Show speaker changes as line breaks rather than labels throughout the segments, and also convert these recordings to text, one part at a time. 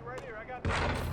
Right here, I got this.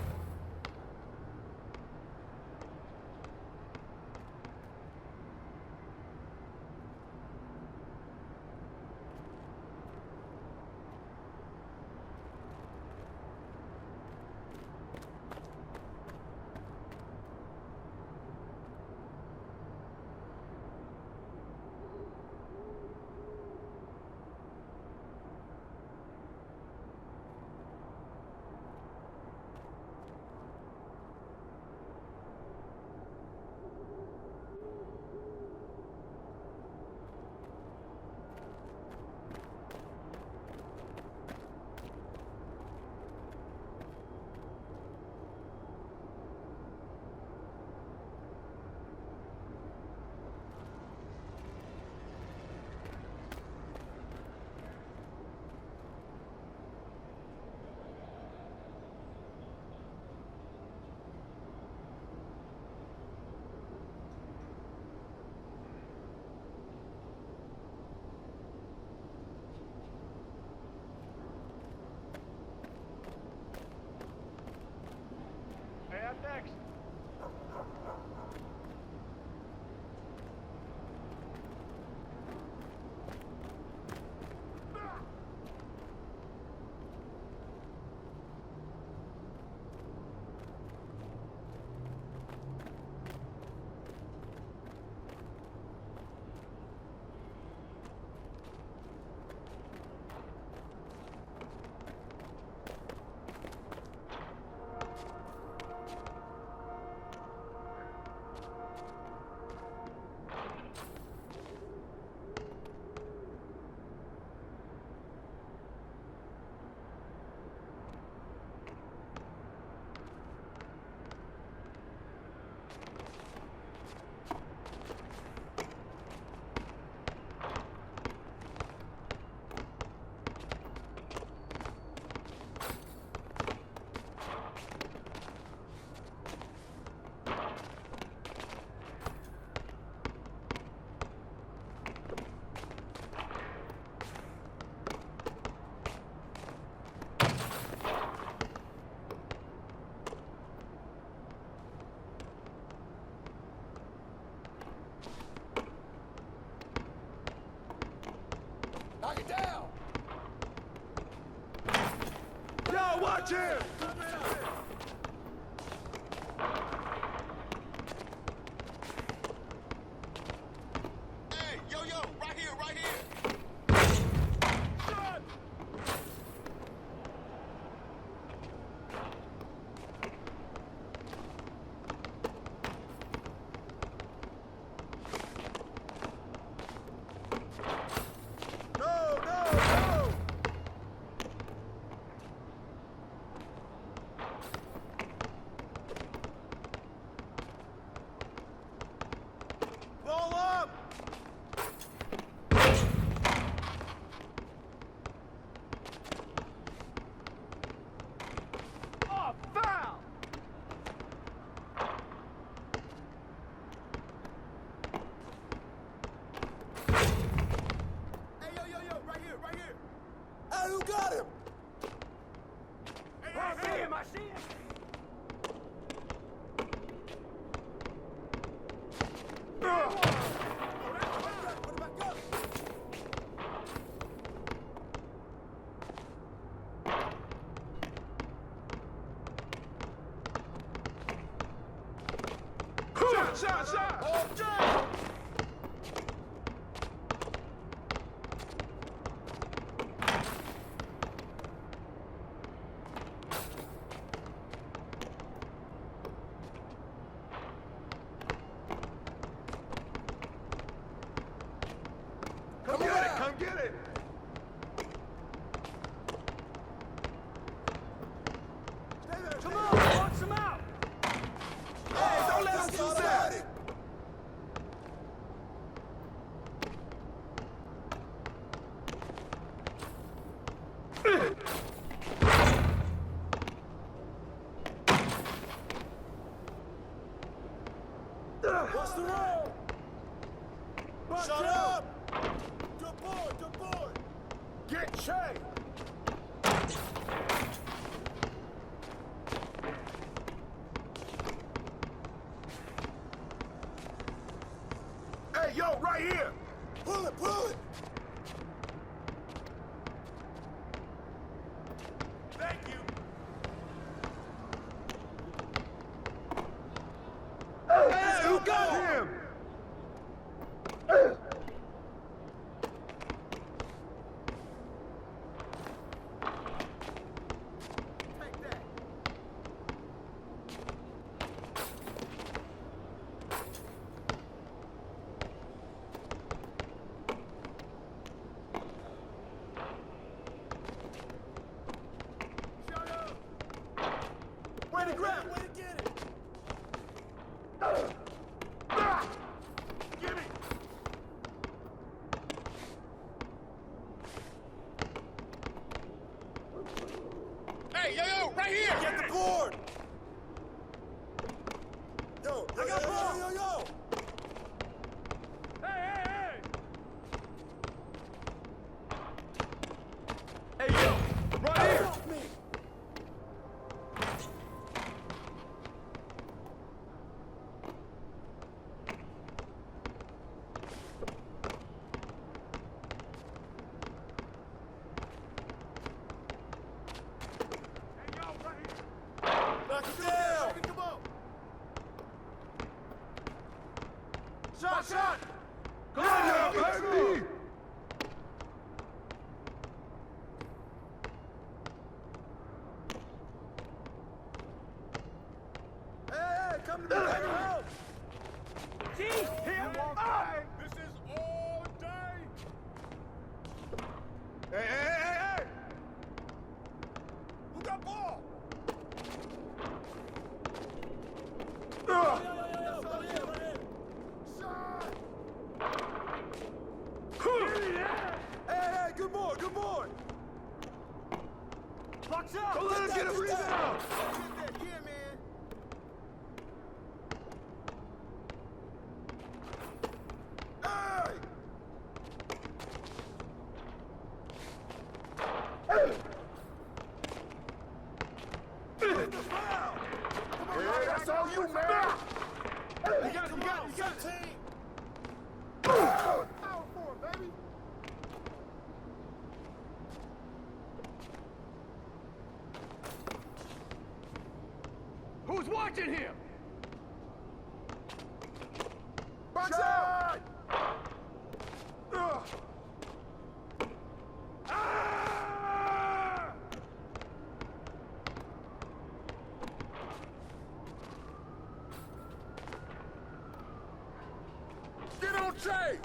Shot!
Oh, Jay!
Come get it!
Stay there,
Come on, launch him out!
Hey, don't let us use that! What's the roll? Shut up! Good boy!
Get Shay! Hey, yo, right here!
Pull it!
Thank you! Hey, who got him?
Take that!
Shut up!
Way to grab! Way to get it!
Get it! Hey, yo, right here!
Get the board! Yo, I got ball! Yo!
Hey! Hey, yo, right here!
Help me!
Hey, yo, right here!
Knock it down!
Come on!
Shot!
Come on, yo, baby!
Hey, come to me, take him out!
Jeez, him up! This is all day! Hey! Who got ball?
Hey, good boy!
Box up! Don't let him get a rebound!
Yeah, man!
Hey!
Get the foul!
Hey, that's all you, man! You got it!
17!
Power for it, baby! Who's watching him?
Box out!
Ah!
Get on Trey!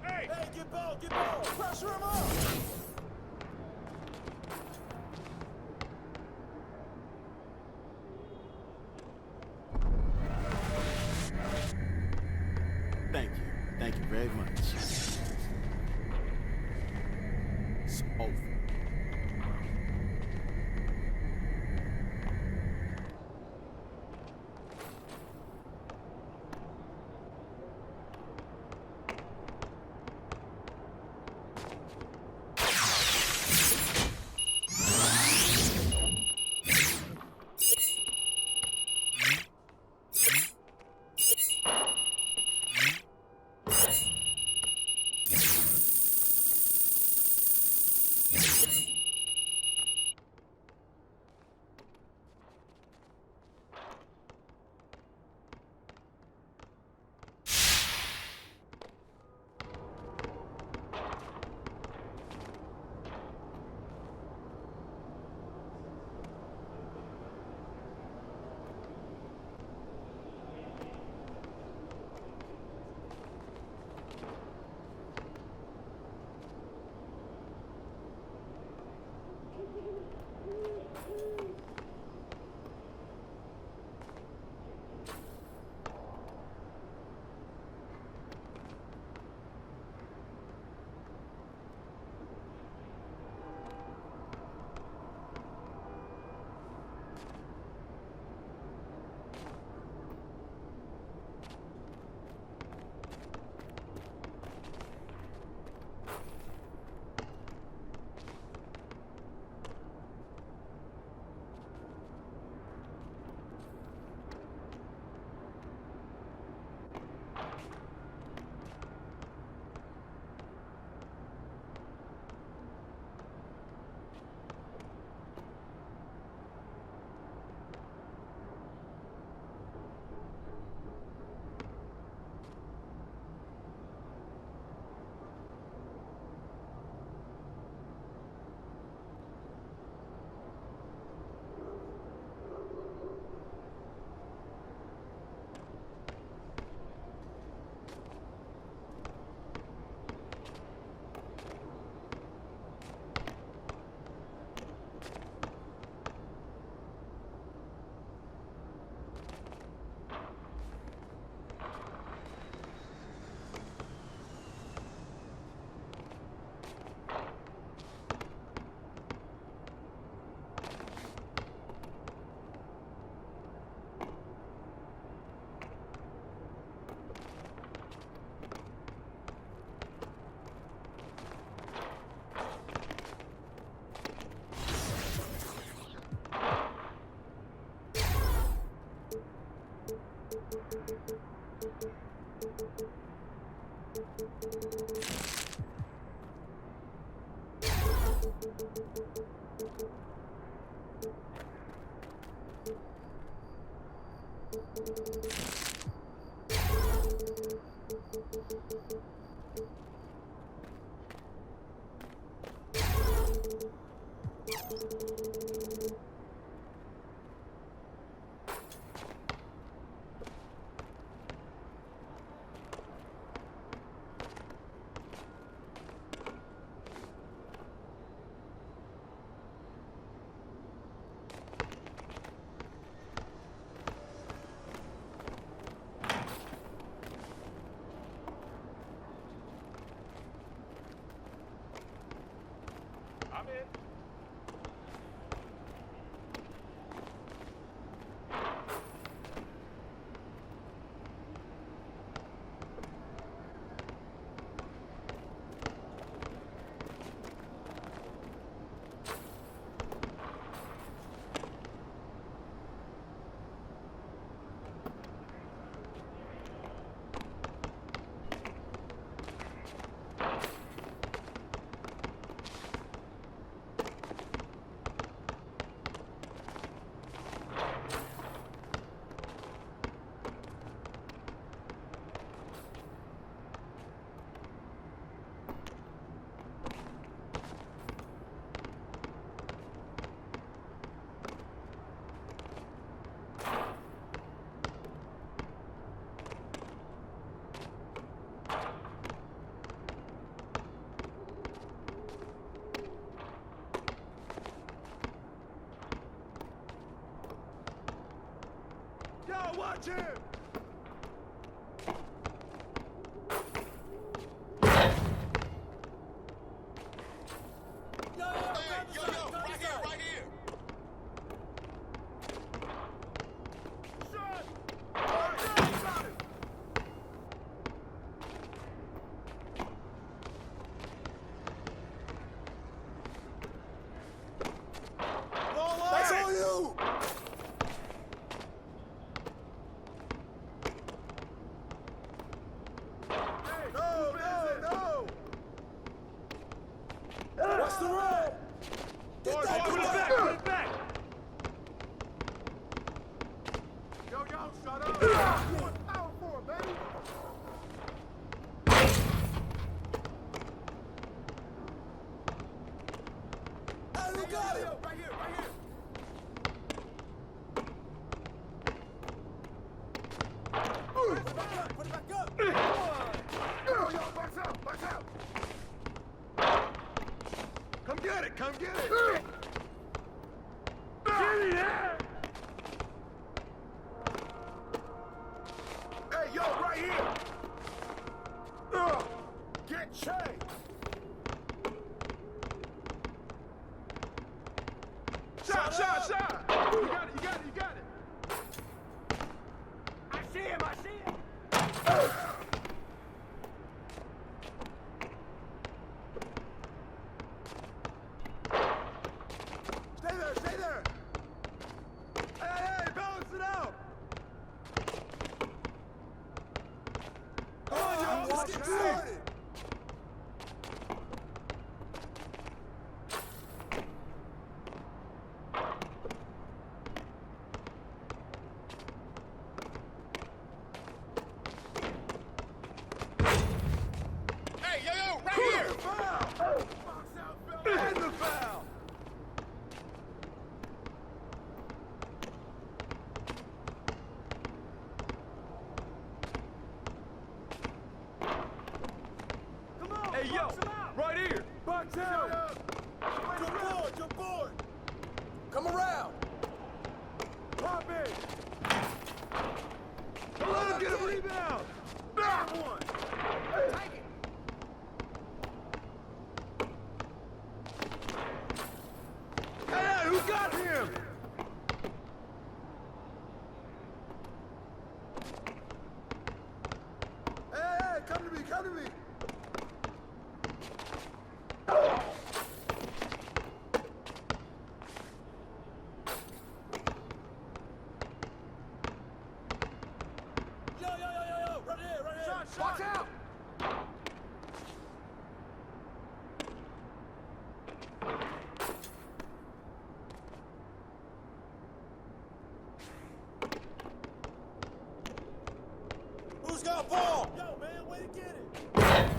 Hey!
Hey, get ball! Pressure him up!
Thank you very much. It's over.
foul! Watch him! That's on you! No! What's the road? Get that
Put it back, put it back!
Yo, shut up! What's power for, baby? Hey, who got it? Right here. Put it back up! Yo, box out! Come get it!
Get it out!
Hey, yo, right here! Get changed! Shot! You got it!
I see him!
Stay there! Hey, balance it out! Come on, y'all, let's get started!
Hey, yo, right here!
Foul! Box out, Phil! And the foul!
Come on!
Hey, yo,
box him out.
right here! Box out! Good board! Come around! Pop in! Don't let him get a rebound! Back one! Take it! Hey, who got him? Hey, come to me! Yo, right here! Shot! Watch out! Who's got ball? Yo, man, way to get it!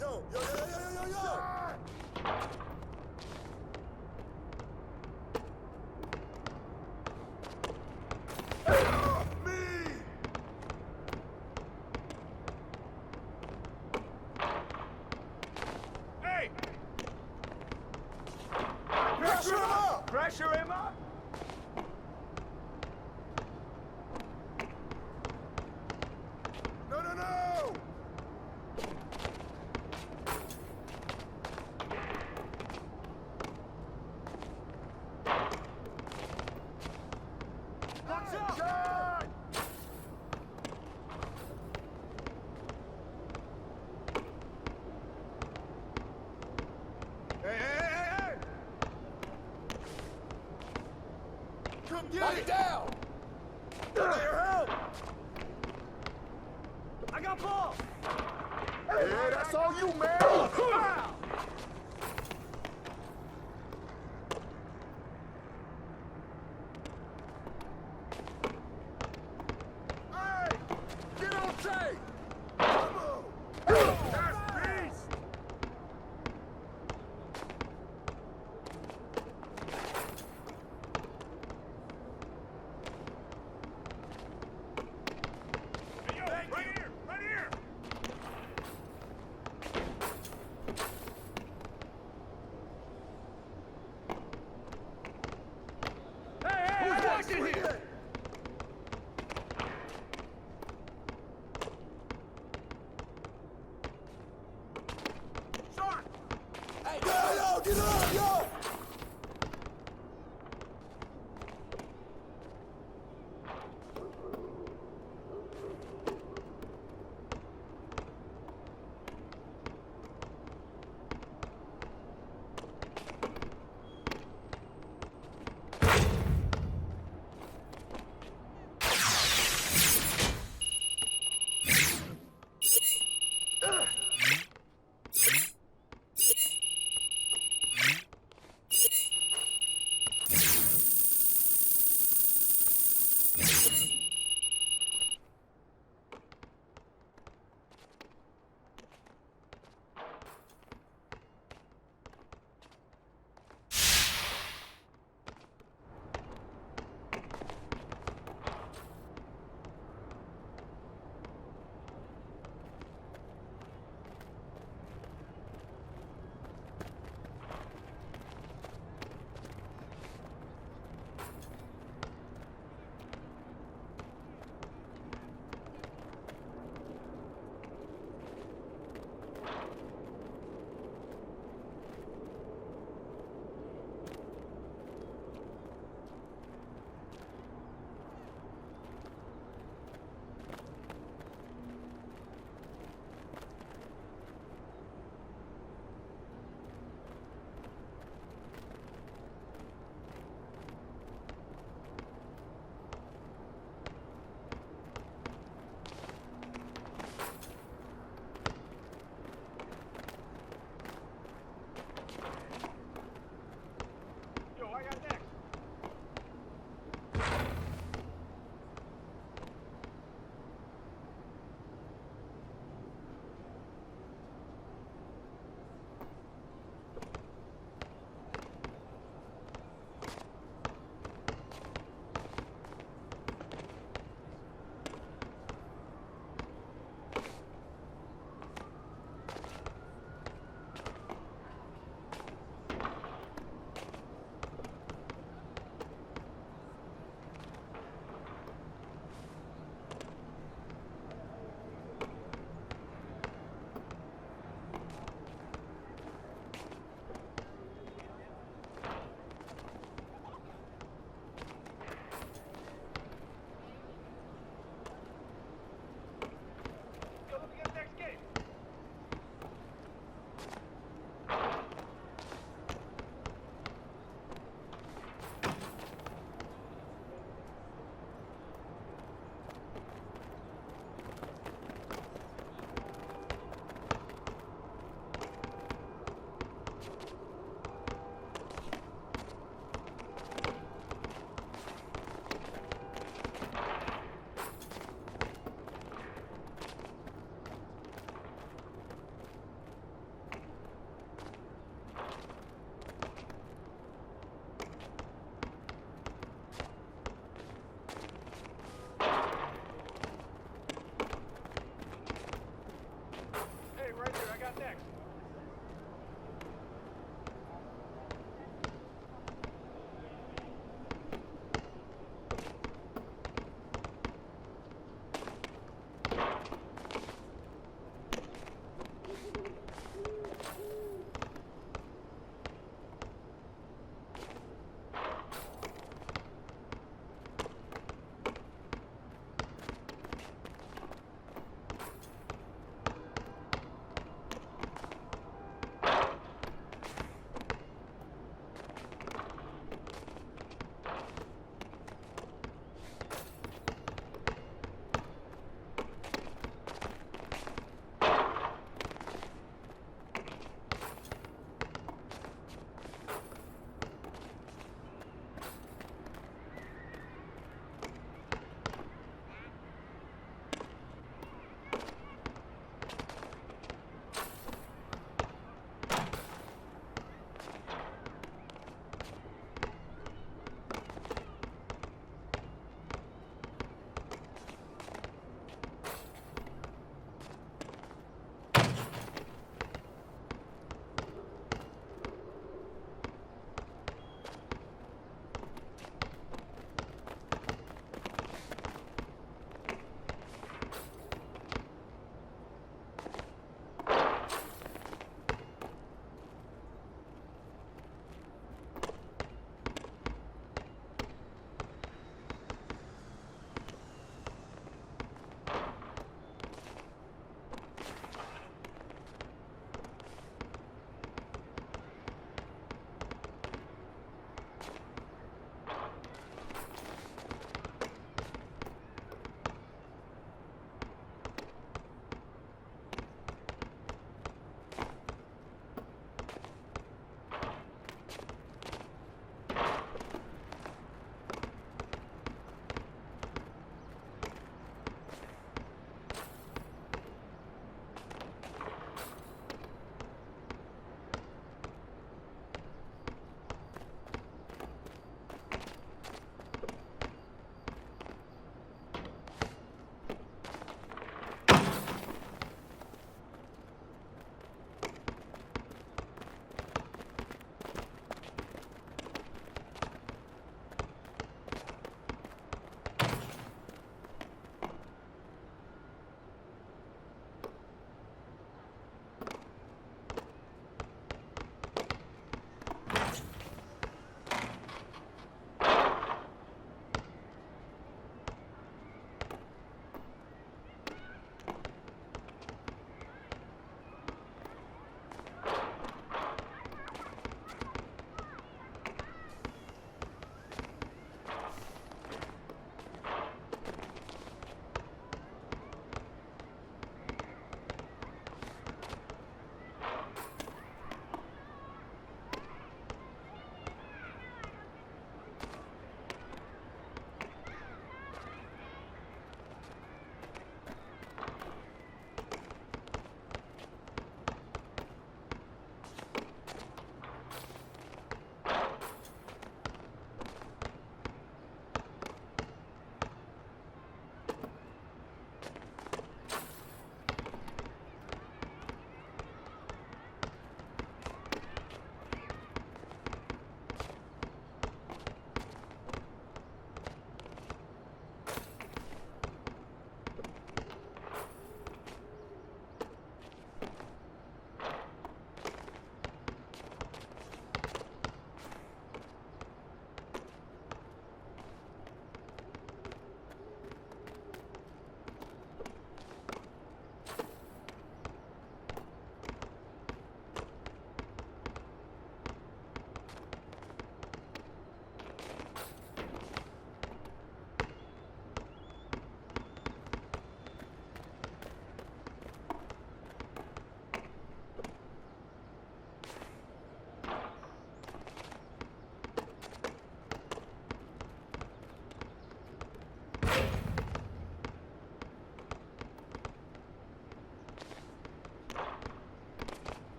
Yo,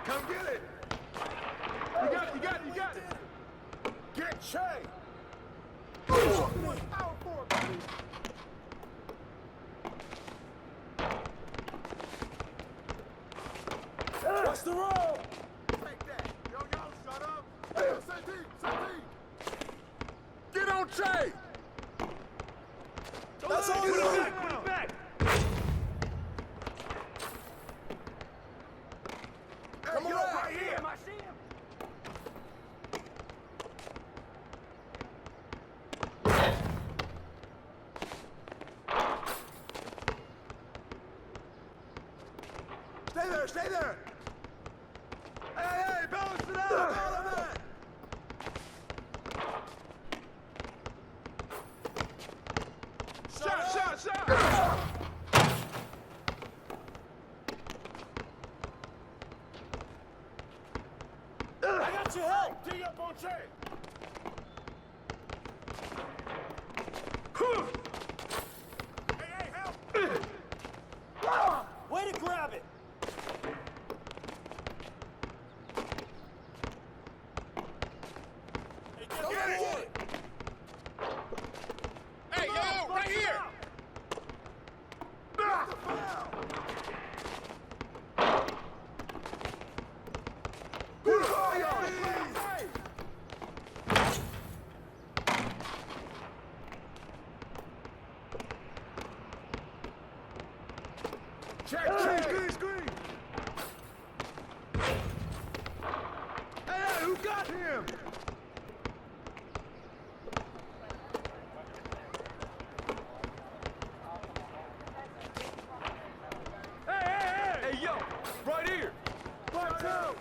Come get it. You got it, you got it, you got it. Get Che. Out for it, buddy. What's the roll? Take that. Yo, shut up. Hey, Santi. Get on Che. That's all you need. Put it back. Come on, right here. I see him. Stay there, stay there. Hey, balance it out. Follow that. Shot. I got your help. Tee up on Che. Hey, help. Way to grab it. Hey, get it. Hey, yo, right here. Check. Screen. Hey, who got him? Hey, yo, right here. Watch out.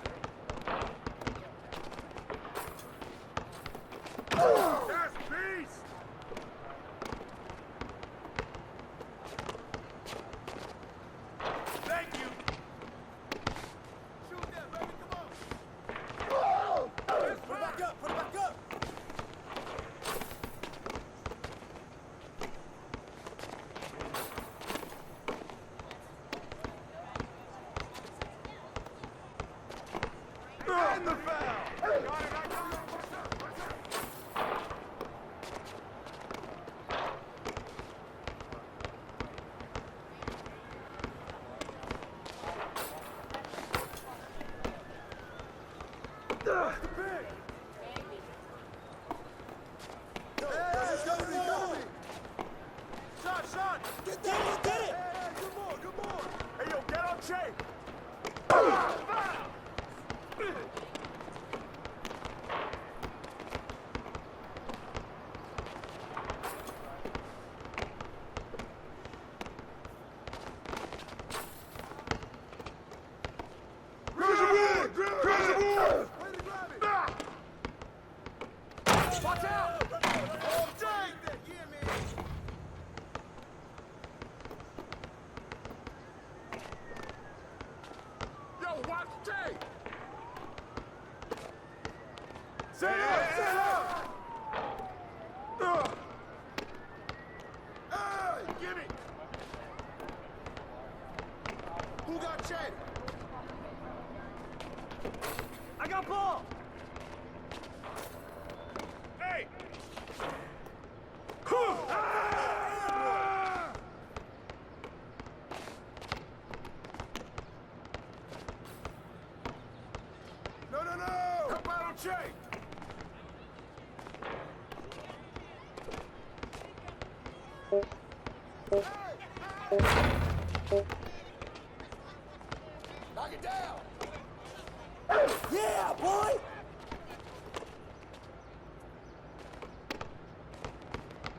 That's beast. Thank you. Shoot that, baby, come on. Whoa! Put it back up, And the foul. Got it. Shot! Get it! Hey, good more! Hey, yo, get on Che! Watch out! Oh, dang! Yeah, man! Yo, watch Che! Set up! Hey, give it! Who got Che? I got ball! Hey! No! Help out on Che! Knock it down! Yeah, boy!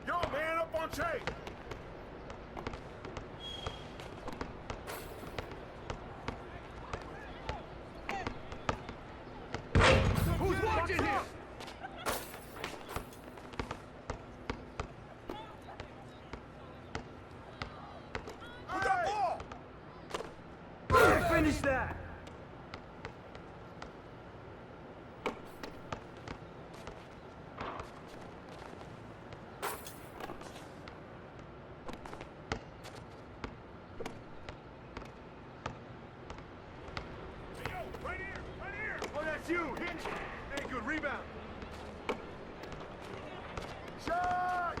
Yo, man, up on Che! Who's watching here? Who got ball? Finish that!
Hey, good rebound.
Shot!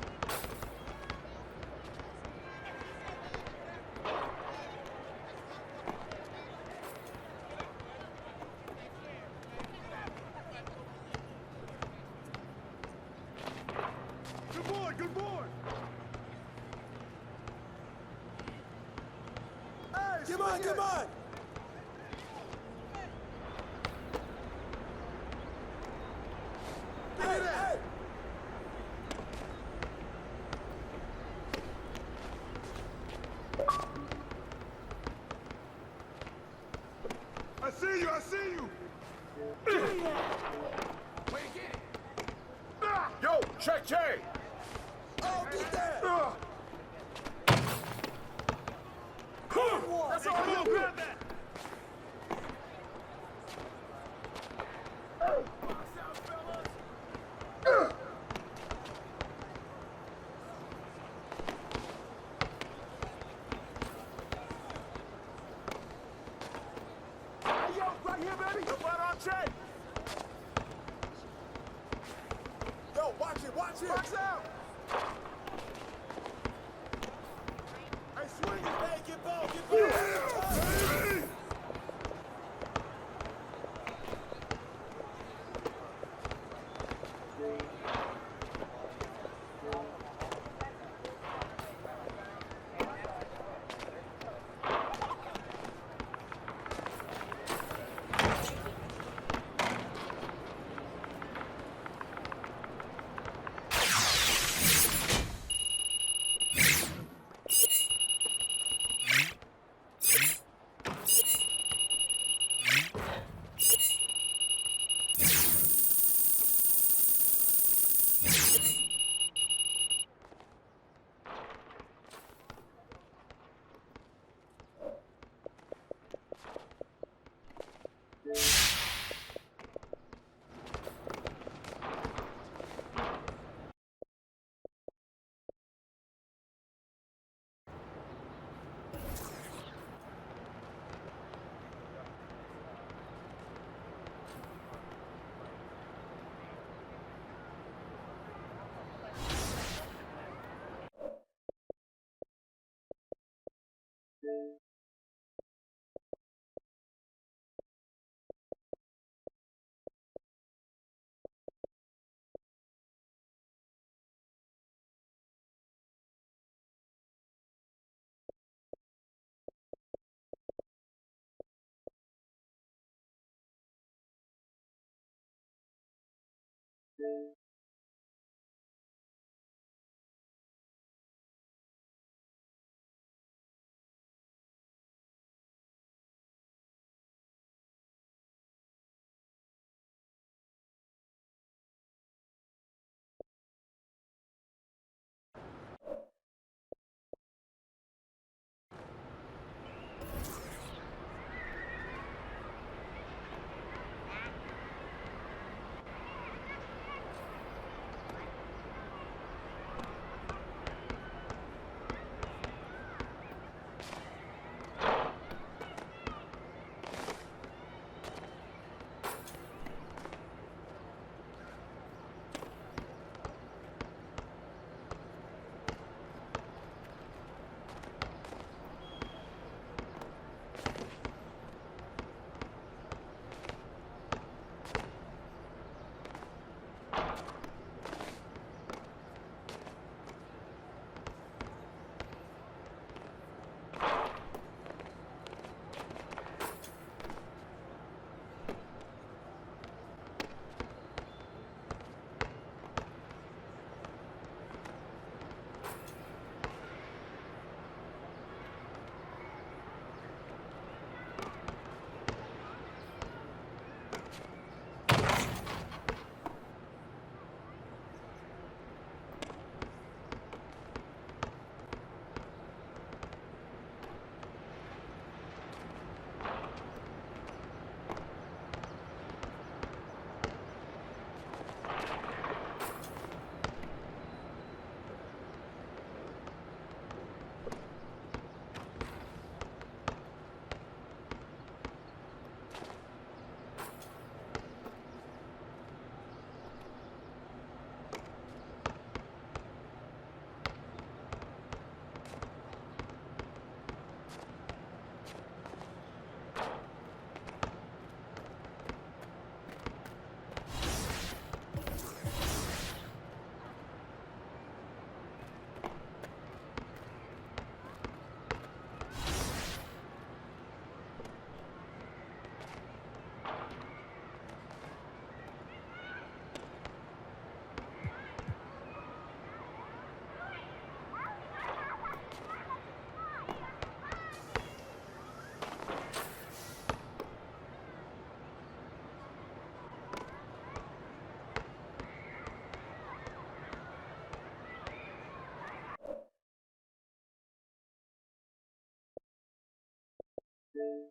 Good boy, good boy.
Hey,
Come on, come on! Hey, hey!
I see you, I see you.
Yo, check.
Oh, get that!
That's
Hey,
all
come on,
you.
grab that.
Hey, yo, right here, baby. You're right on check.
Yo, watch it, watch it!
Box out. Hey, swing it.
Hey, get ball, get ball!
This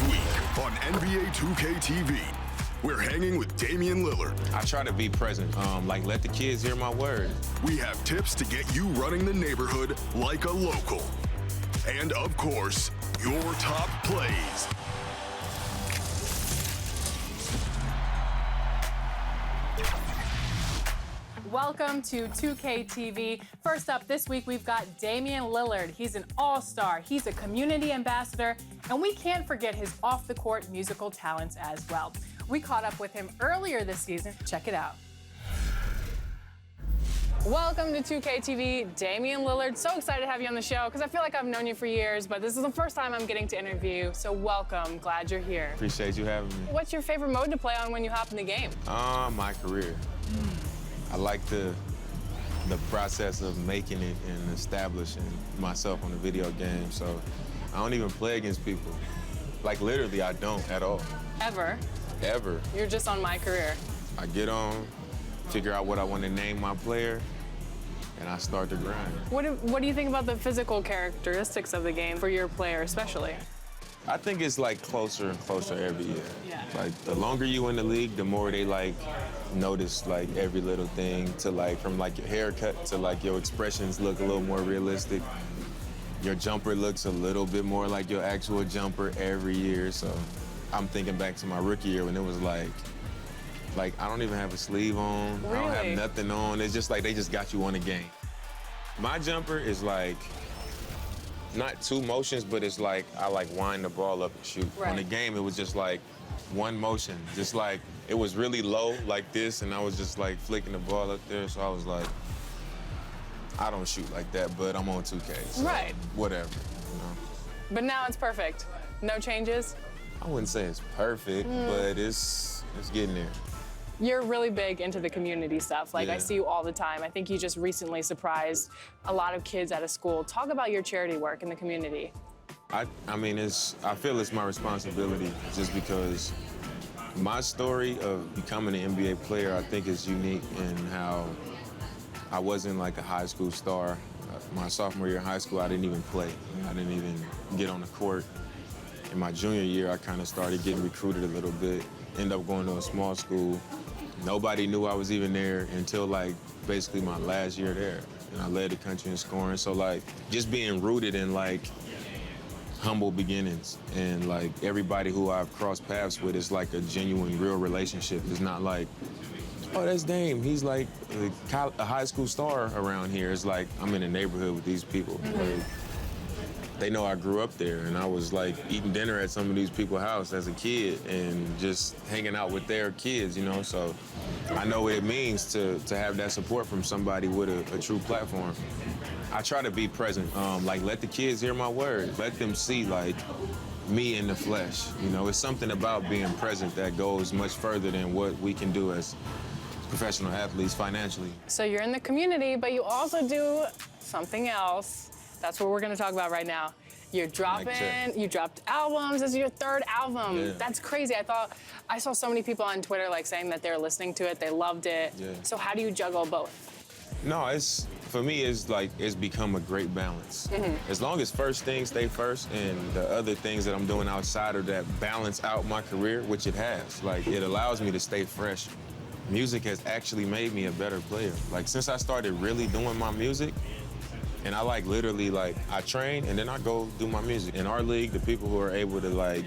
week on NBA 2K TV, we're hanging with Damian Lillard.
I try to be present, like let the kids hear my word.
We have tips to get you running the neighborhood like a local. And of course, your top plays.
Welcome to 2K TV. First up this week, we've got Damian Lillard. He's an all-star, he's a community ambassador, and we can't forget his off-the-court musical talents as well. We caught up with him earlier this season. Check it out. Welcome to 2K TV, Damian Lillard. So excited to have you on the show because I feel like I've known you for years, but this is the first time I'm getting to interview you, so welcome. Glad you're here.
Appreciate you having me.
What's your favorite mode to play on when you hop in the game?
My career. I like the process of making it and establishing myself on the video game, so I don't even play against people. Like, literally, I don't at all.
Ever?
Ever.
You're just on my career.
I get on, figure out what I want to name my player, and I start to grind.
What do you think about the physical characteristics of the game for your player especially?
I think it's like closer and closer every year.
Yeah.
Like the longer you in the league, the more they like notice like every little thing, to like from like your haircut to like your expressions look a little more realistic. Your jumper looks a little bit more like your actual jumper every year. So I'm thinking back to my rookie year when it was like I don't even have a sleeve on.
Really?
I don't have nothing on. It's just like they just got you on the game. My jumper is like not two motions, but it's like I like wind the ball up and shoot.
Right.
On the game, it was just like one motion. Just like it was really low like this, and I was just like flicking the ball up there. So I was like, I don't shoot like that, but I'm on 2K. So
Right.
whatever, you know.
But now it's perfect. No changes?
I wouldn't say it's perfect, but it's getting there.
You're really big into the community stuff. Like, I
Yeah.
see you all the time. I think you just recently surprised a lot of kids at a school. Talk about your charity work in the community.
I mean, I feel it's my responsibility just because my story of becoming an NBA player, I think, is unique in how I wasn't like a high school star. My sophomore year in high school, I didn't even play. I didn't even get on the court. In my junior year, I kind of started getting recruited a little bit. Ended up going to a small school. Nobody knew I was even there until like basically my last year there. And I led the country in scoring. So like just being rooted in like humble beginnings, and like everybody who I've crossed paths with is like a genuine, real relationship. It's not like, oh, that's Dame. He's like a high school star around here. It's like I'm in a neighborhood with these people. Like, they know I grew up there, and I was like eating dinner at some of these people's house as a kid and just hanging out with their kids, you know? So I know what it means to have that support from somebody with a true platform. I try to be present, like let the kids hear my words, let them see like me in the flesh. You know, it's something about being present that goes much further than what we can do as professional athletes financially.
So you're in the community, but you also do something else. That's what we're gonna talk about right now. You're dropping, you dropped albums. This is your third album.
Yeah.
That's crazy. I saw so many people on Twitter like saying that they're listening to it, they loved it.
Yeah.
So how do you juggle both?
No, for me, it's become a great balance. As long as first things stay first and the other things that I'm doing outside of that balance out my career, which it has. Like, it allows me to stay fresh. Music has actually made me a better player. Like, since I started really doing my music, and I like literally like, I train and then I go do my music. In our league, the people who are able to like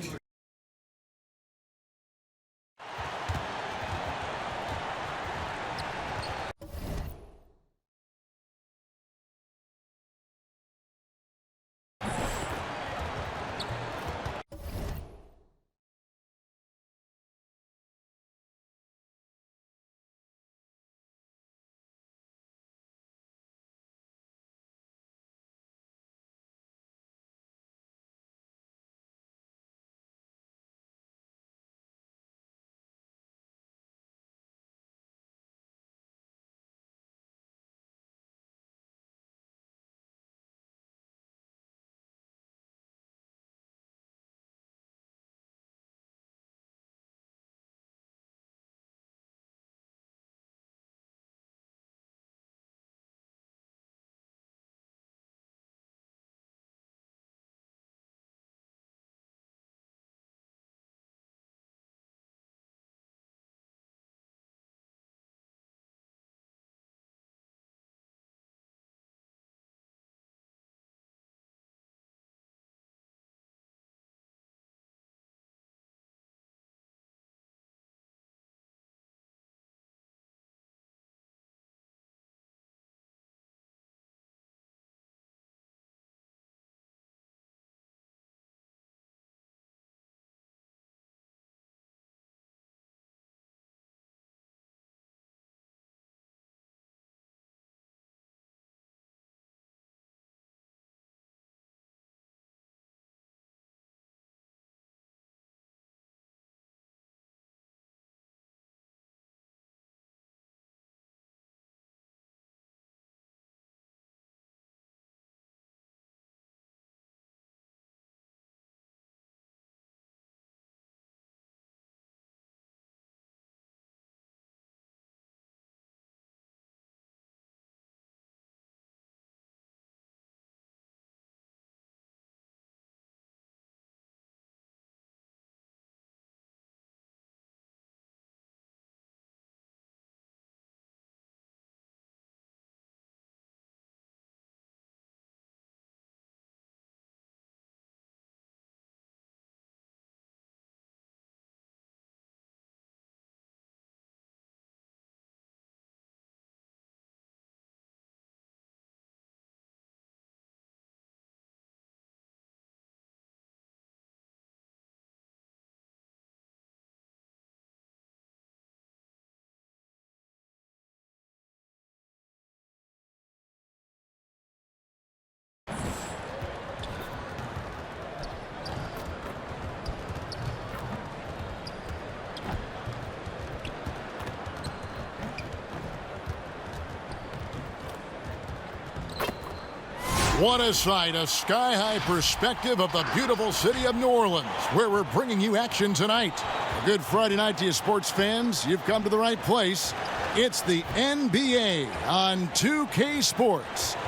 What a sight, a sky-high perspective of the beautiful city of New Orleans, where we're bringing you action tonight. A good Friday night to you sports fans. You've come to the right place. It's the NBA on 2K Sports.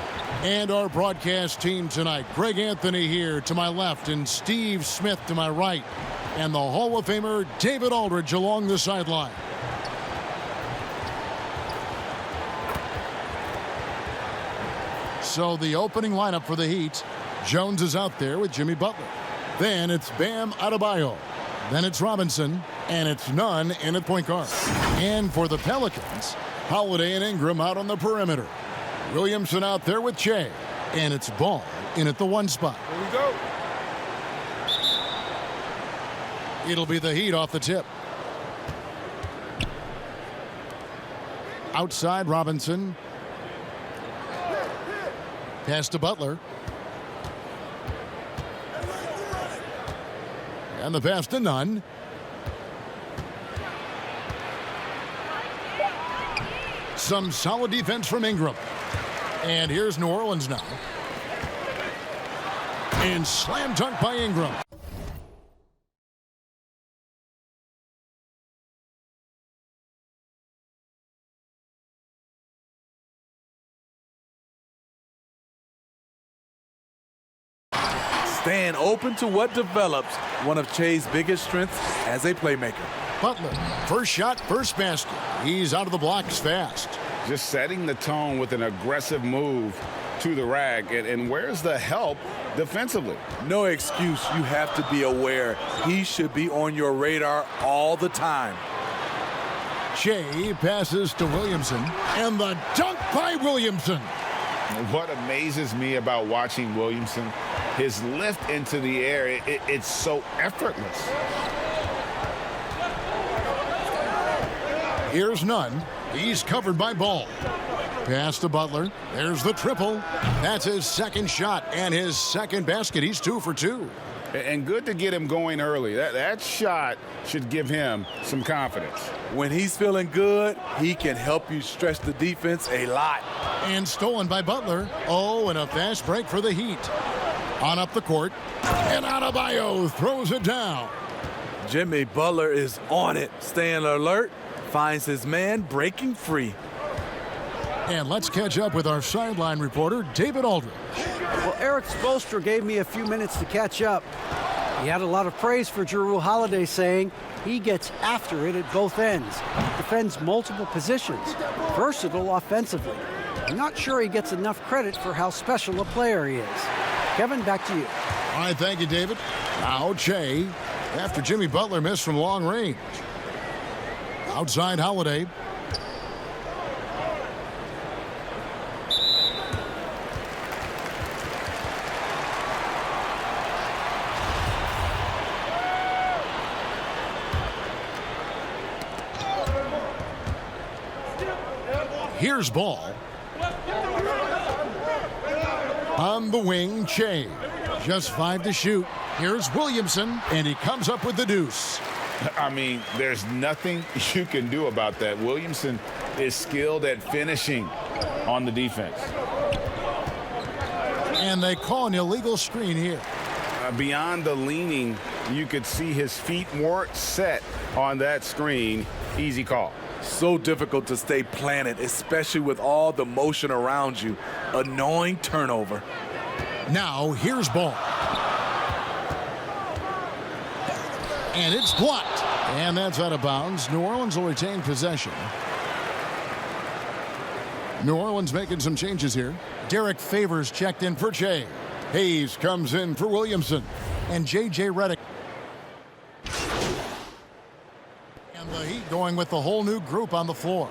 And our broadcast team tonight, Greg Anthony here to my left and Steve Smith to my right. And the Hall of Famer David Aldridge along the sideline. So the opening lineup for the Heat, Jones is out there with Jimmy Butler. Then it's Bam Adebayo. Then it's Robinson, and it's Nunn in at point guard. And for the Pelicans, Holiday and Ingram out on the perimeter. Williamson out there with Che, and it's Ball in at the 1 spot.
Here we go.
It'll be the Heat off the tip. Outside Robinson. Pass to Butler. And the pass to Nunn. Some solid defense from Ingram. And here's New Orleans now. And slam dunk by Ingram.
Staying open to what develops, one of Che's biggest strengths as a playmaker.
Butler, first shot, first basket. He's out of the blocks fast.
Just setting the tone with an aggressive move to the rack. And where's the help defensively?
No excuse. You have to be aware. He should be on your radar all the time.
Che passes to Williamson, and the dunk by Williamson.
What amazes me about watching Williamson, his lift into the air, it's so effortless.
Here's Nunn. He's covered by Ball. Pass to Butler. There's the triple. That's his second shot and his second basket. He's 2 for 2.
And good to get him going early. That shot should give him some confidence.
When he's feeling good, he can help you stretch the defense a lot.
And stolen by Butler. Oh, and a fast break for the Heat. On up the court. And Adebayo throws it down.
Jimmy Butler is on it, staying alert, finds his man breaking free.
And let's catch up with our sideline reporter, David Aldridge.
Well, Eric Spoelstra gave me a few minutes to catch up. He had a lot of praise for Jrue Holiday, saying he gets after it at both ends, defends multiple positions, versatile offensively. I'm not sure he gets enough credit for how special a player he is. Kevin, back to you.
All right, thank you, David. Now Che, after Jimmy Butler missed from long range. Outside Holiday. Here's Ball. On the wing, Che. Just 5 to shoot. Here's Williamson, and he comes up with the deuce.
I mean, there's nothing you can do about that. Williamson is skilled at finishing on the defense.
And they call an illegal screen here.
Beyond the leaning, you could see his feet weren't set on that screen. Easy call.
So difficult to stay planted, especially with all the motion around you. Annoying turnover.
Now, here's Ball. And it's blocked. And that's out of bounds. New Orleans will retain possession. New Orleans making some changes here. Derek Favors checked in for Che. Hayes comes in for Williamson. And J.J. Redick. And the Heat going with the whole new group on the floor.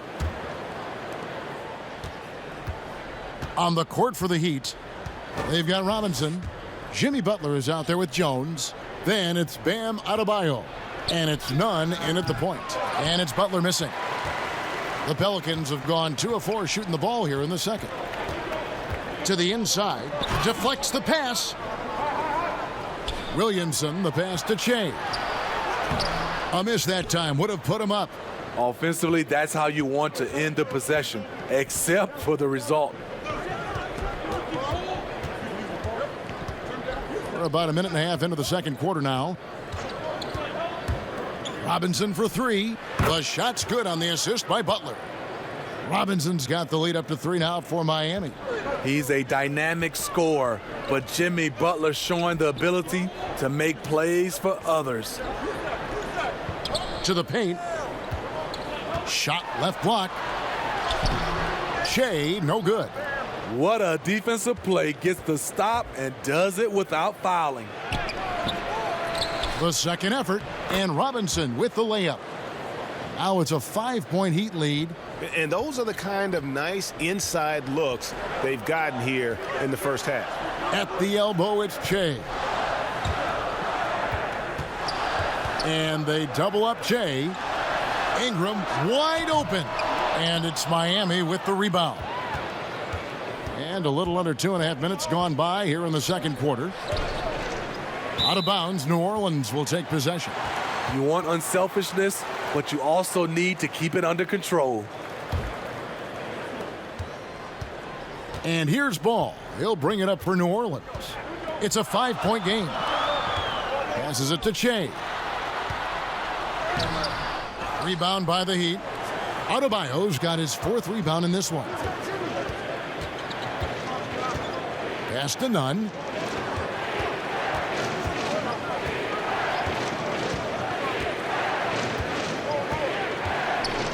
On the court for the Heat, they've got Robinson. Jimmy Butler is out there with Jones. Then it's Bam Adebayo. And it's Nunn in at the point. And it's Butler missing. The Pelicans have gone 2 of 4 shooting the ball here in the second. To the inside. Deflects the pass. Williamson, the pass to Che. A miss that time. Would have put him up.
Offensively, that's how you want to end the possession, except for the result.
We're about a minute and a half into the second quarter now. Robinson for three. The shot's good on the assist by Butler. Robinson's got the lead up to 3 now for Miami.
He's a dynamic scorer, but Jimmy Butler showing the ability to make plays for others.
To the paint. Shot left block. Shea, no good.
What a defensive play. Gets the stop and does it without fouling.
The second effort, and Robinson with the layup. Now it's a 5-point Heat lead.
And those are the kind of nice inside looks they've gotten here in the first half.
At the elbow, it's Shea. And they double up Shea. Ingram wide open. And it's Miami with the rebound. And a little under 2.5 minutes gone by here in the second quarter. Out of bounds, New Orleans will take possession.
You want unselfishness, but you also need to keep it under control.
And here's Ball. He'll bring it up for New Orleans. It's a 5-point game. Passes it to Shea. Rebound by the Heat. Adebayo's got his 4th rebound in this one. Pass to Nunn.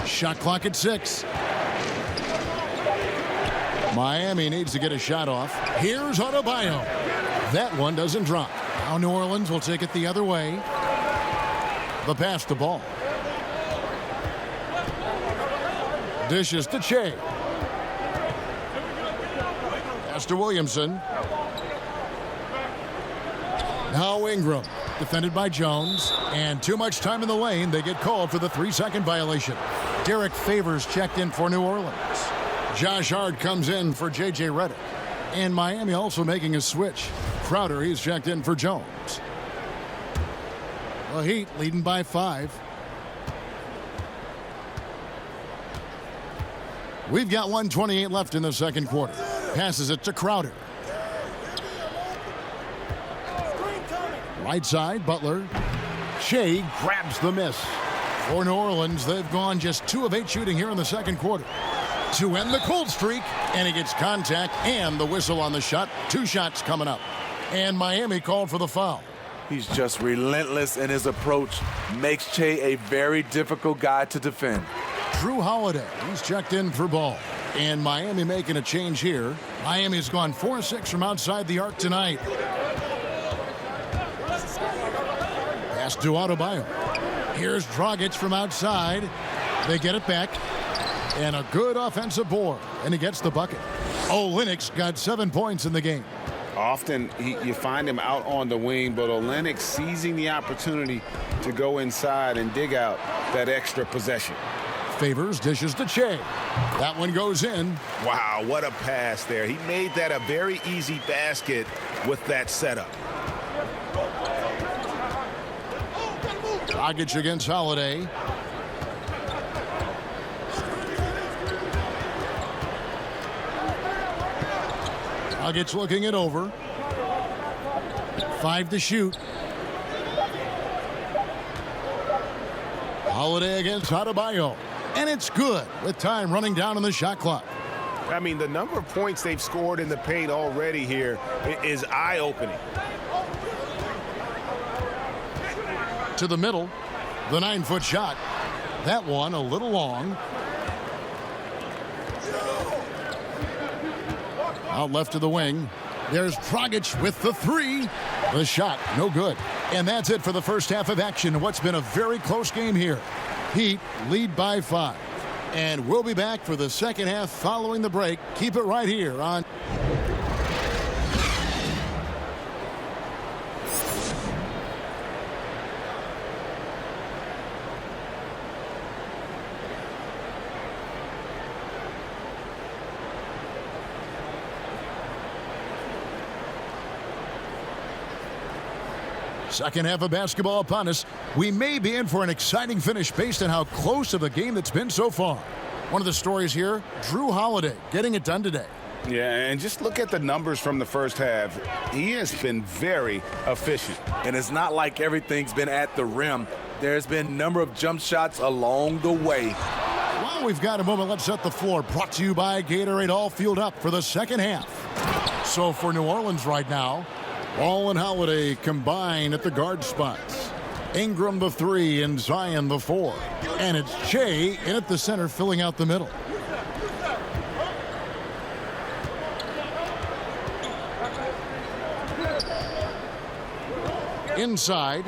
Shot clock at 6. Miami needs to get a shot off. Here's Adebayo. That one doesn't drop. Now New Orleans will take it the other way. The pass to Ball. Dishes to Shea. Pass to Williamson. Now Ingram. Defended by Jones. And too much time in the lane. They get called for the 3-second violation. Derek Favors checked in for New Orleans. Josh Hart comes in for J.J. Redick. And Miami also making a switch. Crowder, he's checked in for Jones. The Heat leading by 5. We've got 1:28 left in the second quarter. Passes it to Crowder. Right side, Butler. Shea grabs the miss. For New Orleans, they've gone just 2 of 8 shooting here in the second quarter. To end the cold streak, and he gets contact and the whistle on the shot. 2 shots coming up. And Miami called for the foul.
He's just relentless in his approach. Makes Shea a very difficult guy to defend.
Drew Holiday, he's checked in for Ball. And Miami making a change here. Miami's gone 4-6 from outside the arc tonight. Pass to Adebayo. Here's Dragic from outside. They get it back. And a good offensive board. And he gets the bucket. Olynyk got 7 points in the game.
Often you find him out on the wing, but Olynyk seizing the opportunity to go inside and dig out that extra possession.
Favors dishes to Shea. That one goes in.
Wow, what a pass there. He made that a very easy basket with that setup.
Dragic against Holiday. Dragic looking it over. 5 to shoot. Holiday against Adebayo. And it's good with time running down on the shot clock.
I mean, the number of points they've scored in the paint already here is eye-opening.
To the middle, the 9-foot shot. That one a little long. Out left to the wing. There's Dragic with the 3. The shot, no good. And that's it for the first half of action in what's been a very close game here. Heat lead by 5. And we'll be back for the second half following the break. Keep it right here on... Second half of basketball upon us. We may be in for an exciting finish based on how close of a game that's been so far. One of the stories here, Drew Holiday getting it done today.
Yeah, and just look at the numbers from the first half. He has been very efficient.
And it's not like everything's been at the rim. There's been a number of jump shots along the way.
Well, we've got a moment. Let's set the floor. Brought to you by Gatorade, all fueled up for the second half. So for New Orleans right now, Ball and Holiday combined at the guard spots. Ingram the 3 and Zion the 4. And it's Shea in at the center filling out the middle. Inside,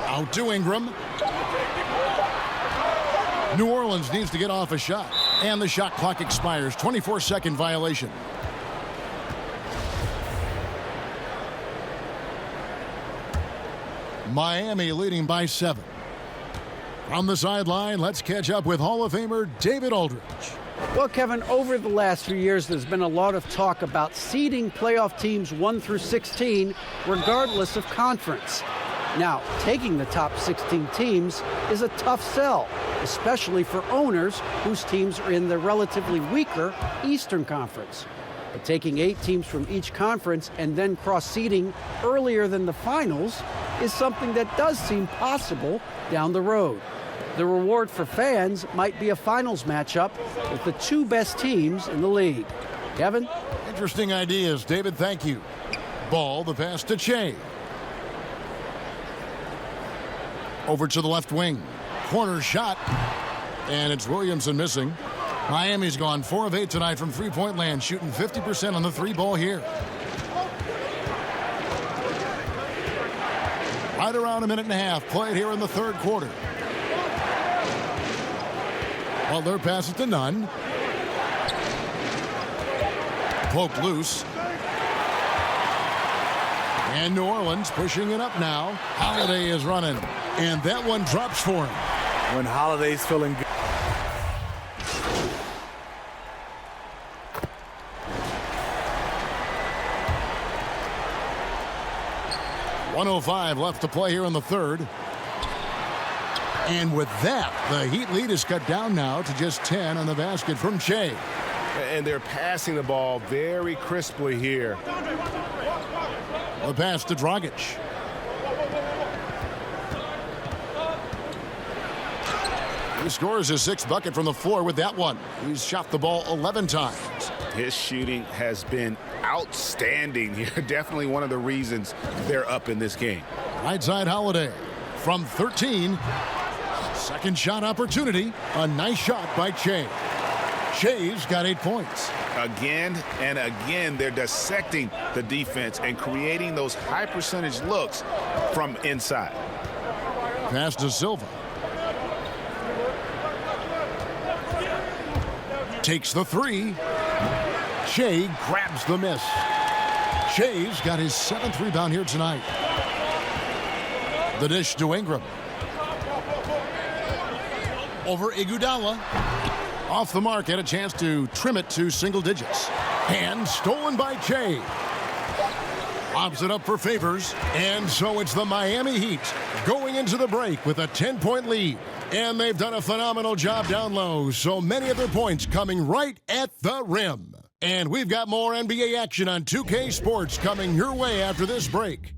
out to Ingram. New Orleans needs to get off a shot, and the shot clock expires. 24-second violation. Miami leading by 7. From the sideline, let's catch up with Hall of Famer David Aldridge.
Well, Kevin, over the last few years, there's been a lot of talk about seeding playoff teams 1 through 16, regardless of conference. Now, taking the top 16 teams is a tough sell, especially for owners whose teams are in the relatively weaker Eastern Conference. But taking 8 teams from each conference and then cross-seeding earlier than the finals is something that does seem possible down the road. The reward for fans might be a finals matchup with the 2 best teams in the league. Kevin?
Interesting ideas, David. Thank you. Ball, the pass to Shea. Over to the left wing. Corner shot. And it's Williamson missing. Miami's gone 4 of 8 tonight from three-point land, shooting 50% on the 3-ball here. Right around a minute and a half played here in the third quarter. Well, their pass it to Nunn. Poked loose. And New Orleans pushing it up now. Holiday is running. And that one drops for him.
When Holiday's feeling good.
.105 left to play here in the third. And with that, the Heat lead is cut down now to just 10 on the basket from Shea.
And they're passing the ball very crisply here.
The pass to Dragic. He scores his 6th bucket from the floor with that one. He's shot the ball 11 times.
His shooting has been outstanding here. Definitely one of the reasons they're up in this game.
Right side Holiday from 13. Second shot opportunity. A nice shot by Shea. Shea's got 8 points.
Again and again, they're dissecting the defense and creating those high percentage looks from inside.
Pass to Silva. Takes the 3. Shea grabs the miss. Shea's got his 7th rebound here tonight. The dish to Ingram. Over Iguodala. Off the mark, had a chance to trim it to single digits. And stolen by Shea. Lobs it up for Favors. And so it's the Miami Heat going into the break with a 10-point lead. And they've done a phenomenal job down low. So many of their points coming right at the rim. And we've got more NBA action on 2K Sports coming your way after this break.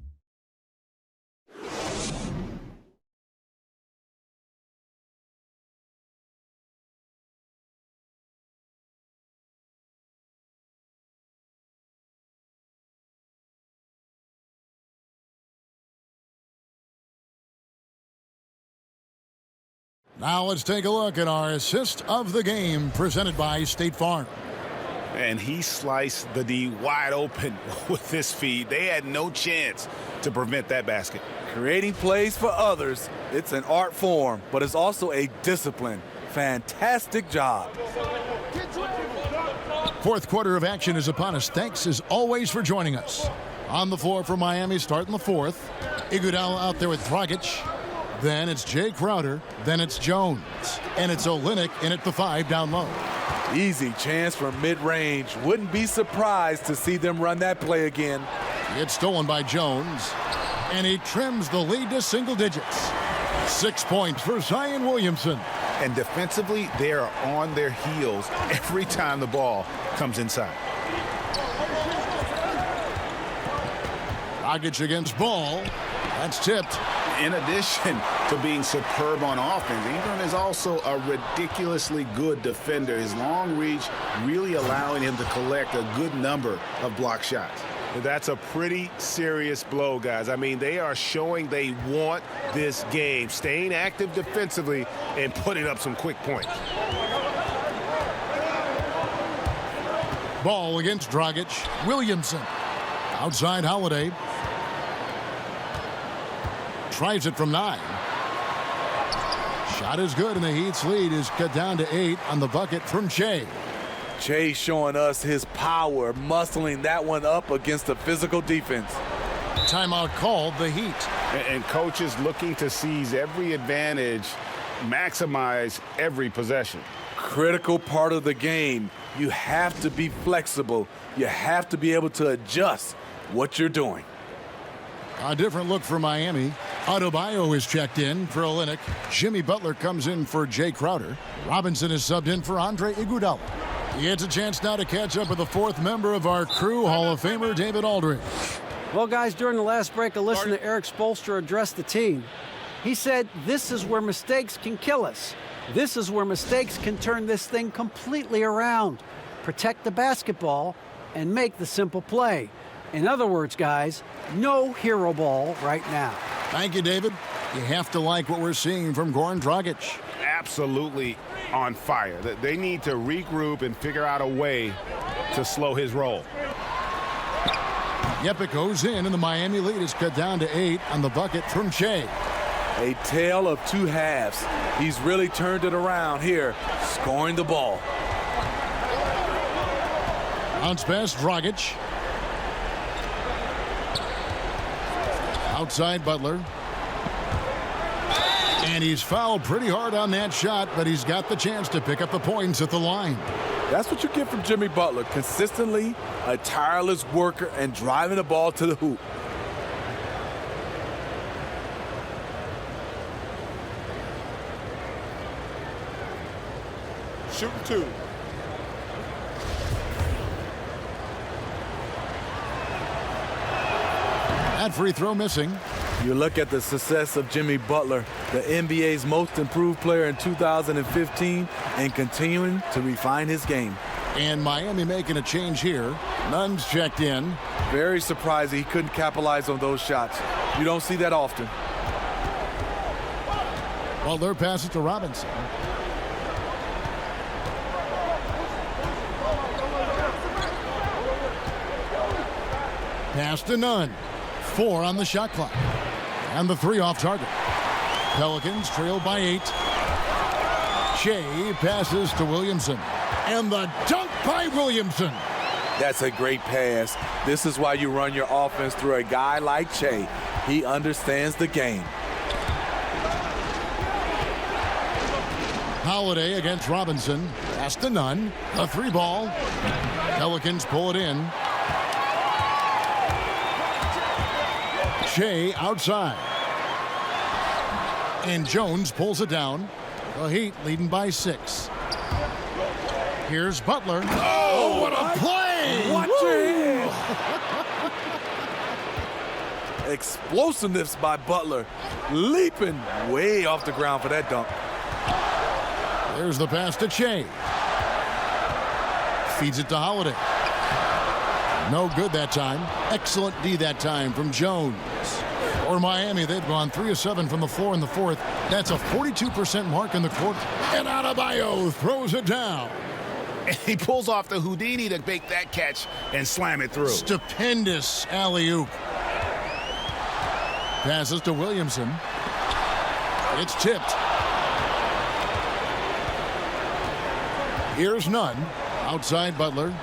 Now let's take a look at our assist of the game presented by State Farm.
And he sliced the D wide open with this feed. They had no chance to prevent that basket.
Creating plays for others, it's an art form, but it's also a discipline. Fantastic job.
Fourth quarter of action is upon us. Thanks as always for joining us. On the floor for Miami starting the fourth. Iguodala out there with Dragic. Then it's Jay Crowder. Then it's Jones. And it's Olynyk in at the 5 down low.
Easy chance for mid-range. Wouldn't be surprised to see them run that play again.
It's stolen by Jones. And he trims the lead to single digits. 6 points for Zion Williamson.
And defensively, they are on their heels every time the ball comes inside.
Dragic against Ball. That's tipped.
In addition to being superb on offense, Ingram is also a ridiculously good defender. His long reach really allowing him to collect a good number of block shots.
That's a pretty serious blow, guys. I mean, they are showing they want this game, staying active defensively and putting up some quick points.
Ball against Dragic. Williamson. Outside Holiday. Tries it from 9. Shot is good, and the Heat's lead is cut down to 8 on the bucket from Shea.
Jay showing us his power, muscling that one up against a physical defense.
Timeout called, the Heat.
And coaches looking to seize every advantage, maximize every possession.
Critical part of the game. You have to be flexible. You have to be able to adjust what you're doing.
A different look for Miami. Adebayo is checked in for Olynyk. Jimmy Butler comes in for Jay Crowder. Robinson is subbed in for Andre Iguodala. He gets a chance now to catch up with the 4th member of our crew, Hall of Famer David Aldridge.
Well, guys, during the last break, I listened to Eric Spoelstra address the team. He said, this is where mistakes can kill us. This is where mistakes can turn this thing completely around. Protect the basketball and make the simple play. In other words, guys, no hero ball right now.
Thank you, David. You have to like what we're seeing from Goran Dragic.
Absolutely on fire. They need to regroup and figure out a way to slow his roll.
Yep, it goes in, and the Miami lead is cut down to 8 on the bucket from Shea.
A tale of two halves. He's really turned it around here, scoring the ball.
Bounce pass, Dragic. Outside Butler. And he's fouled pretty hard on that shot, but he's got the chance to pick up the points at the line.
That's what you get from Jimmy Butler. Consistently a tireless worker and driving the ball to the hoop.
Shooting 2.
That free throw missing.
You look at the success of Jimmy Butler, the NBA's most improved player in 2015, and continuing to refine his game.
And Miami making a change here. Nunn's checked in.
Very surprising he couldn't capitalize on those shots. You don't see that often.
Butler passes to Robinson. Pass to Nunn. 4 on the shot clock. And the 3 off target. Pelicans trail by 8. Shea passes to Williamson. And the dunk by Williamson.
That's a great pass. This is why you run your offense through a guy like Shea. He understands the game.
Holiday against Robinson. Pass to Nunn. A 3 ball. Pelicans pull it in. Shea outside. And Jones pulls it down. The Heat leading by 6. Here's Butler. Oh, what a play!
Watch your hand. Explosiveness by Butler. Leaping way off the ground for that dunk.
There's the pass to Shea. Feeds it to Holiday. No good that time. Excellent D that time from Jones. For Miami, they've gone 3 of 7 from the floor in the 4th. That's a 42% mark in the quarter. And Adebayo throws it down.
And he pulls off the Houdini to make that catch and slam it through.
Stupendous alley-oop. Passes to Williamson. It's tipped. Here's Nunn. Outside Butler.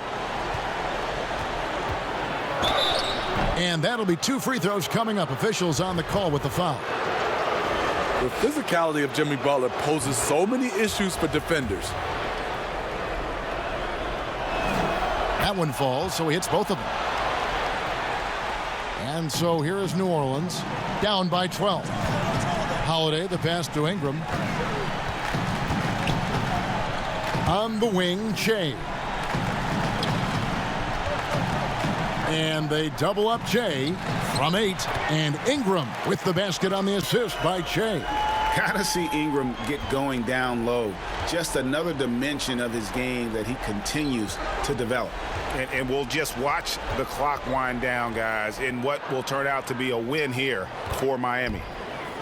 And that'll be 2 free throws coming up. Officials on the call with the foul.
The physicality of Jimmy Butler poses so many issues for defenders.
That one falls, so he hits both of them. And so here is New Orleans, down by 12. Holiday, the pass to Ingram. On the wing, Shea. And they double up Jay from 8. And Ingram with the basket on the assist by Jay.
Gotta see Ingram get going down low. Just another dimension of his game that he continues to develop.
And we'll just watch the clock wind down, guys, in what will turn out to be a win here for Miami.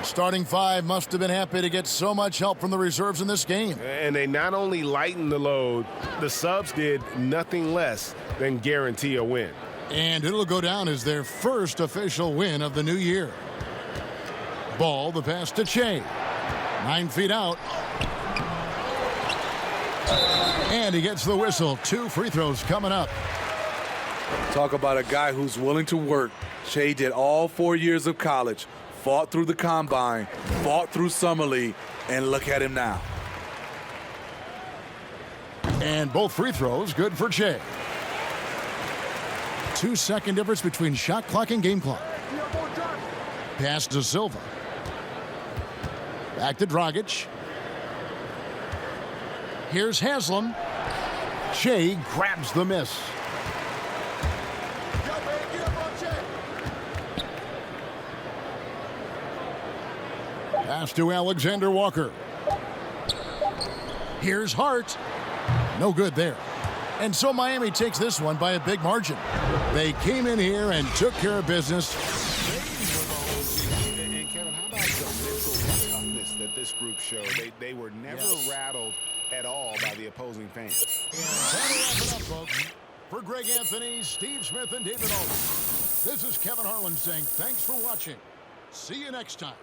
Starting 5 must have been happy to get so much help from the reserves in this game.
And they not only lightened the load, the subs did nothing less than guarantee a win.
And it'll go down as their first official win of the new year. Ball, the pass to Che. 9 feet out. And he gets the whistle. 2 free throws coming up.
Talk about a guy who's willing to work. Shea did all 4 years of college, fought through the combine, fought through summer league, and look at him now.
And both free throws good for Che. 2-second difference between shot clock and game clock. Pass to Silva. Back to Dragic. Here's Haslam. Shea grabs the miss. Pass to Alexander Walker. Here's Hart. No good there. And so Miami takes this one by a big margin. They came in here and took care of business.
And Kevin, how about the mental toughness that this group showed? They were never rattled at all by the opposing fans.
That'll wrap it up, folks. For Greg Anthony, Steve Smith, and David Alden, this is Kevin Harlan saying thanks for watching. See you next time.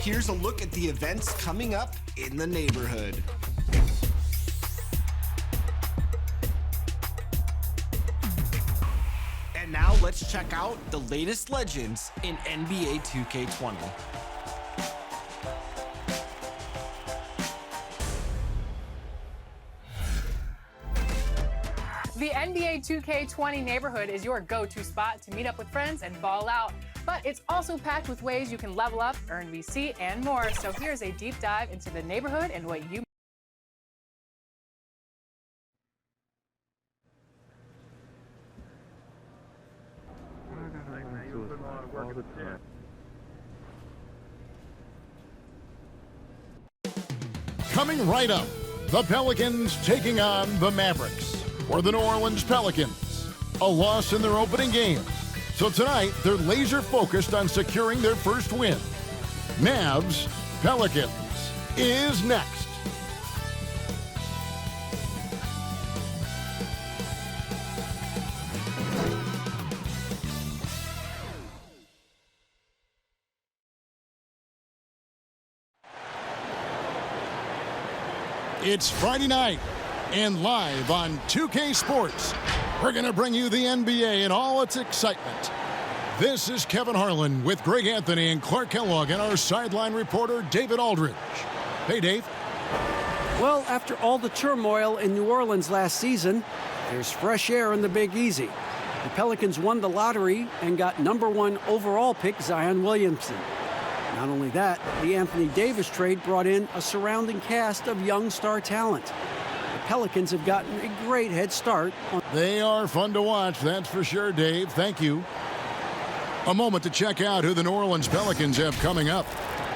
Here's a look at the events coming up in the neighborhood. And now let's check out the latest legends in NBA 2K20.
The NBA 2K20 neighborhood is your go-to spot to meet up with friends and ball out. But it's also packed with ways you can level up, earn VC, and more. So here's a deep dive into the neighborhood and what you...
Coming right up, the Pelicans taking on the Mavericks, or the New Orleans Pelicans. A loss in their opening game. So tonight, they're laser focused on securing their first win. Mavs Pelicans is next. It's Friday night, and live on 2K Sports, we're going to bring you the NBA in all its excitement. This is Kevin Harlan with Greg Anthony and Clark Kellogg and our sideline reporter, David Aldridge. Hey, Dave.
Well, after all the turmoil in New Orleans last season, there's fresh air in the Big Easy. The Pelicans won the lottery and got #1 overall pick Zion Williamson. Not only that, the Anthony Davis trade brought in a surrounding cast of young star talent. The Pelicans have gotten a great head start.
They are fun to watch, that's for sure, Dave. Thank you. A moment to check out who the New Orleans Pelicans have coming up.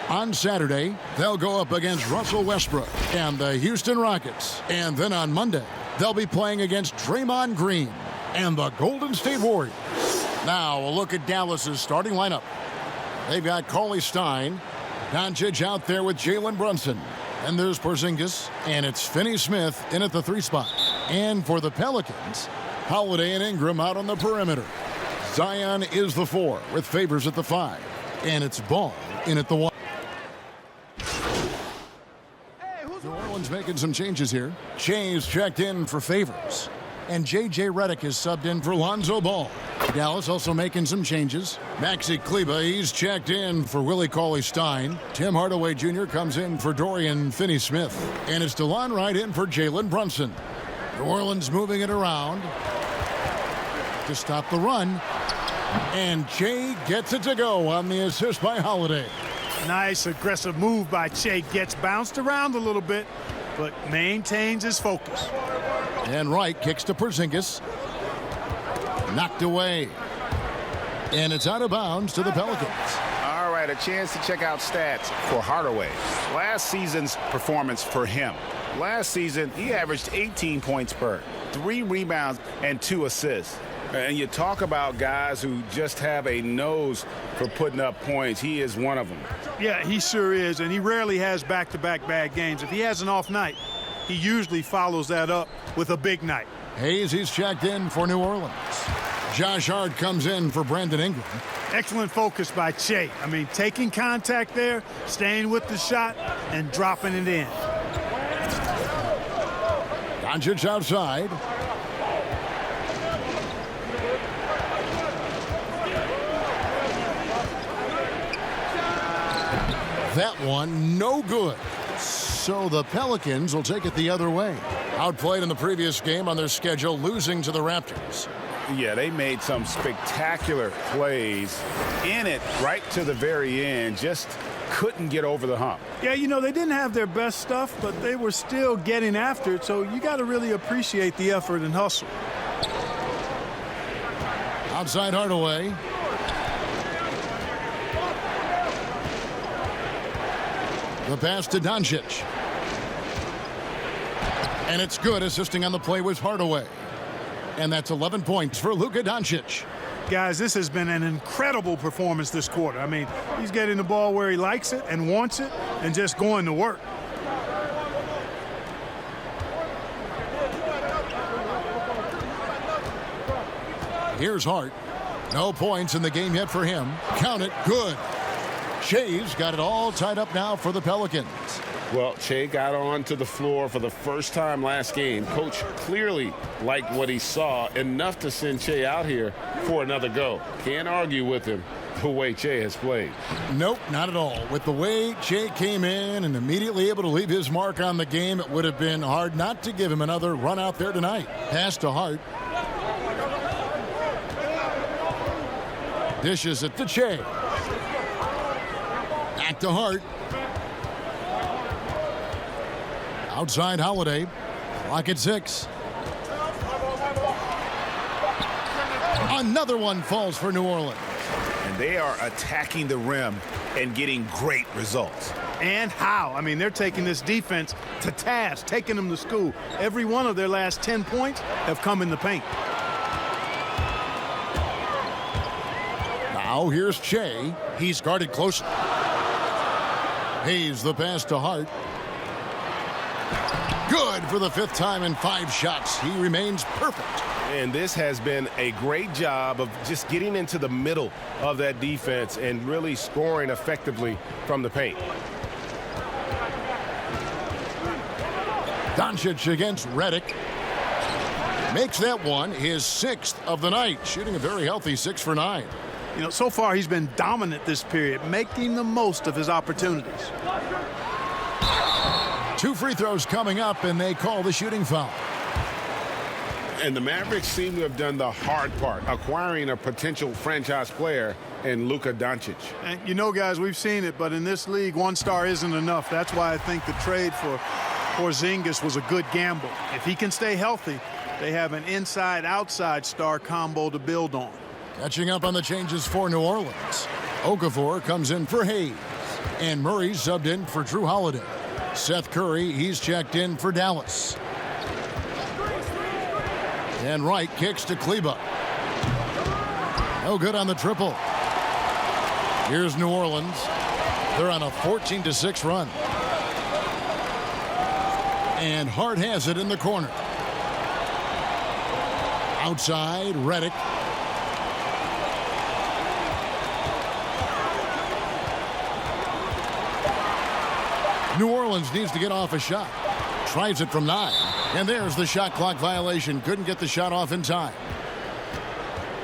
On Saturday, they'll go up against Russell Westbrook and the Houston Rockets. And then on Monday, they'll be playing against Draymond Green and the Golden State Warriors. Now, a look at Dallas's starting lineup. They've got Cauley Stein, Doncic out there with Jalen Brunson. And there's Porzingis, and it's Finney-Smith in at the 3 spot. And for the Pelicans, Holiday and Ingram out on the perimeter. Zion is the 4 with Favors at the 5. And it's Ball in at the 1. New Orleans making some changes here. Shay's checked in for Favors. And J.J. Redick is subbed in for Lonzo Ball. Dallas also making some changes. Maxi Kleber, he's checked in for Willie Cauley-Stein. Tim Hardaway Jr. comes in for Dorian Finney-Smith. And it's DeLon Wright in for Jalen Brunson. New Orleans moving it around to stop the run. And Jay gets it to go on the assist by Holiday.
Nice aggressive move by Shea. Gets bounced around a little bit, but maintains his focus.
And Wright kicks to Porzingis. Knocked away. And it's out of bounds to the Pelicans.
All right, a chance to check out stats for Hardaway. Last season's performance for him. Last season, he averaged 18 points per, 3 rebounds, and 2 assists. And you talk about guys who just have a nose for putting up points. He is one of them.
Yeah, he sure is, and he rarely has back-to-back bad games. If he has an off night, he usually follows that up with a big night.
Hayes, he's checked in for New Orleans. Josh Hart comes in for Brandon Ingram.
Excellent focus by Shea. I mean, taking contact there, staying with the shot, and dropping it in.
Doncic outside. That one, no good. So the Pelicans will take it the other way. Outplayed in the previous game on their schedule, losing to the Raptors.
Yeah, they made some spectacular plays in it right to the very end. Just couldn't get over the hump.
Yeah, you know, they didn't have their best stuff, but they were still getting after it. So you got to really appreciate the effort and hustle.
Outside Hardaway. The pass to Doncic. And it's good. Assisting on the play was Hardaway. And that's 11 points for Luka Doncic.
Guys, this has been an incredible performance this quarter. I mean, he's getting the ball where he likes it and wants it and just going to work. Here's Hart. No points in the game yet for him. Count it. Good.
Shea's got it all tied up now for the Pelicans.
Well, Che got onto the floor for the first time last game. Coach clearly liked what he saw, enough to send Che out here for another go. Can't argue with him the way Che has played.
Nope, not at all. With the way Che came in and immediately able to leave his mark on the game, it would have been hard not to give him another run out there tonight. Pass to Hart. Dishes it to Che. Back to Hart. Outside Holiday. Clock at 6. Another one falls for New Orleans.
And they are attacking the rim and getting great results.
And how? I mean, they're taking this defense to task, taking them to school. Every one of their last 10 points have come in the paint.
Now here's Che. He's guarded closely. Hayes the pass to Hart. Good for the 5th time in 5 shots. He remains perfect.
And this has been a great job of just getting into the middle of that defense and really scoring effectively from the paint.
Doncic against Redick. Makes that one his 6th of the night, shooting a very healthy 6 for 9.
You know, so far he's been dominant this period, making the most of his opportunities.
2 free throws coming up, and they call the shooting foul.
And the Mavericks seem to have done the hard part, acquiring a potential franchise player in Luka Doncic.
And you know, guys, we've seen it, but in this league, 1 star isn't enough. That's why I think the trade for Porzingis was a good gamble. If he can stay healthy, they have an inside-outside star combo to build on.
Catching up on the changes for New Orleans. Okafor comes in for Hayes. And Murray subbed in for Drew Holiday. Seth Curry, he's checked in for Dallas. And Wright kicks to Kleba. No good on the triple. Here's New Orleans. They're on a 14-6 run. And Hart has it in the corner. Outside, Redick. New Orleans needs to get off a shot. Tries it from 9. And there's the shot clock violation. Couldn't get the shot off in time.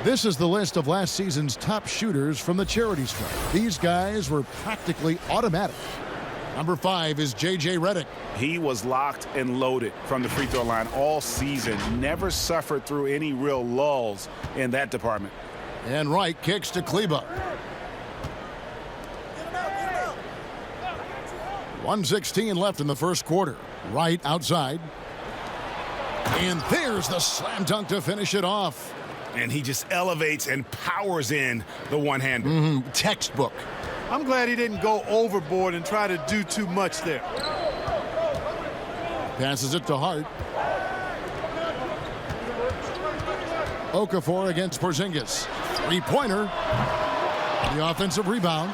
This is the list of last season's top shooters from the charity stripe. These guys were practically automatic. Number 5 is J.J. Redick.
He was locked and loaded from the free throw line all season. Never suffered through any real lulls in that department.
And Wright kicks to Kleba. 1:16 left in the first quarter. Wright outside. And there's the slam dunk to finish it off.
And he just elevates and powers in the one-hander.
Textbook.
I'm glad he didn't go overboard and try to do too much there.
Passes it to Hart. Okafor against Porzingis. 3-pointer. The offensive rebound.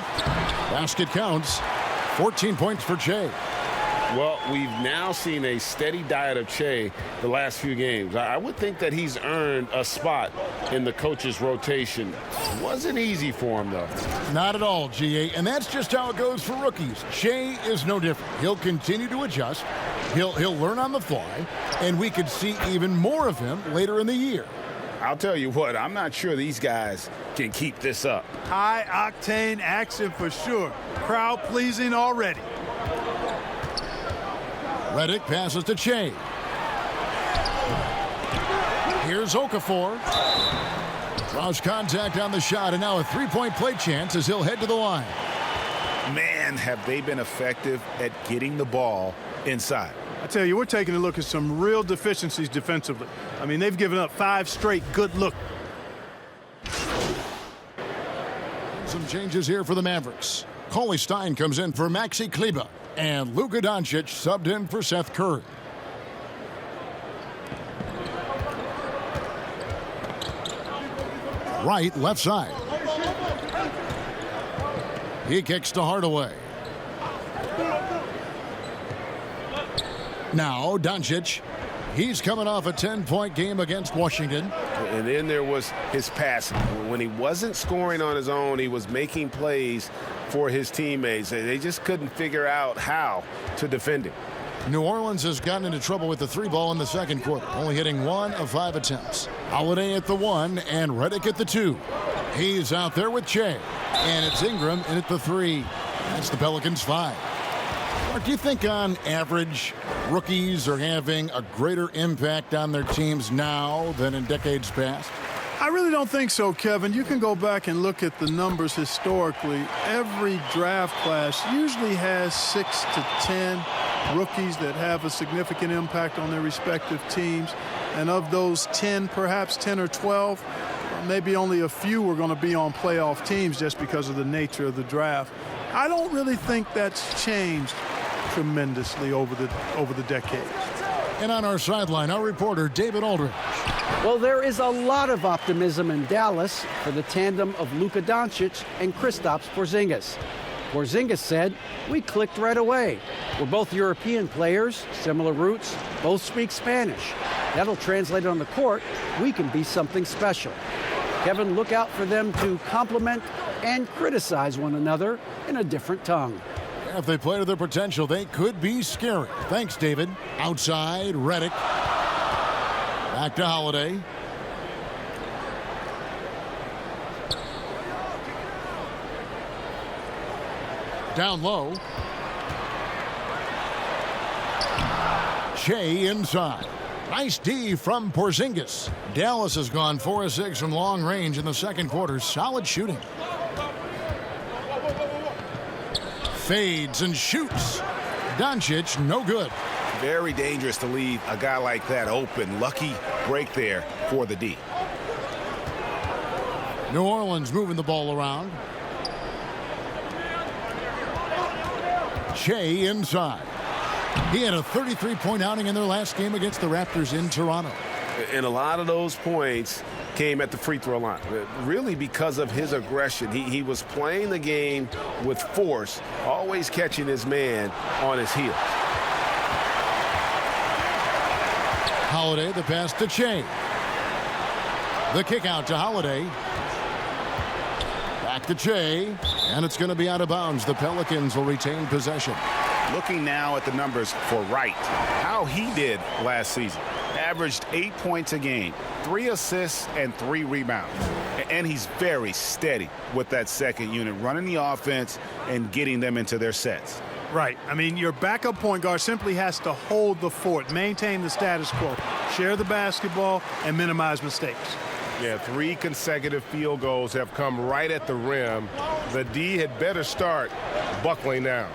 Basket counts. 14 points for Che.
Well, we've now seen a steady diet of Che the last few games. I would think that he's earned a spot in the coach's rotation. Wasn't easy for him, though.
Not at all, GA, and that's just how it goes for rookies. Che is no different. He'll continue to adjust. He'll learn on the fly, and we could see even more of him later in the year.
I'll tell you what, I'm not sure these guys can keep this up.
High-octane action for sure. Crowd-pleasing already.
Redick passes to Che. Here's Okafor. Draws contact on the shot, and now a 3-point play chance as he'll head to the line.
Man, have they been effective at getting the ball inside.
I tell you, we're taking a look at some real deficiencies defensively. I mean, they've given up 5 straight good looks.
Some changes here for the Mavericks. Cauley Stein comes in for Maxi Kleba. And Luka Doncic subbed in for Seth Curry. Wright, left side. He kicks to Hardaway. Now Doncic. He's coming off a 10-point game against Washington.
And then there was his passing. When he wasn't scoring on his own, he was making plays for his teammates. They just couldn't figure out how to defend him.
New Orleans has gotten into trouble with the 3 ball in the second quarter, only hitting 1 of 5 attempts. Holiday at the 1 and Redick at the 2. He's out there with Che, and it's Ingram in at the 3. That's the Pelicans' 5. Mark, do you think on average rookies are having a greater impact on their teams now than in decades past?
I really don't think so, Kevin. You can go back and look at the numbers historically. Every draft class usually has 6 to 10 rookies that have a significant impact on their respective teams. And of those 10, perhaps 10 or 12, maybe only a few are going to be on playoff teams just because of the nature of the draft. I don't really think that's changed tremendously over the decades.
And on our sideline, our reporter, David Aldridge.
Well, there is a lot of optimism in Dallas for the tandem of Luka Doncic and Kristaps Porzingis. Porzingis said, "We clicked right away. We're both European players, similar roots, both speak Spanish. That'll translate on the court. We can be something special." Kevin, look out for them to compliment and criticize one another in a different tongue.
If they play to their potential, they could be scary. Thanks, David. Outside, Redick. Back to Holiday. Down low. Che inside. Nice D from Porzingis. Dallas has gone 4 of 6 from long range in the second quarter. Solid shooting. Fades and shoots. Doncic, no good.
Very dangerous to leave a guy like that open. Lucky break there for the D.
New Orleans moving the ball around. Che inside. He had a 33-point outing in their last game against the Raptors in Toronto.
And a lot of those points came at the free throw line, really because of his aggression. He was playing the game with force, always catching his man on his heels.
Holiday, the pass to Che. The kick out to Holiday. Back to Che, and it's going to be out of bounds. The Pelicans will retain possession.
Looking now at the numbers for Wright, how he did last season. Averaged 8 points a game, 3 assists, and 3 rebounds. And he's very steady with that second unit, running the offense and getting them into their sets.
Right. I mean, your backup point guard simply has to hold the fort, maintain the status quo, share the basketball, and minimize mistakes.
Yeah, 3 consecutive field goals have come right at the rim. The D had better start buckling down.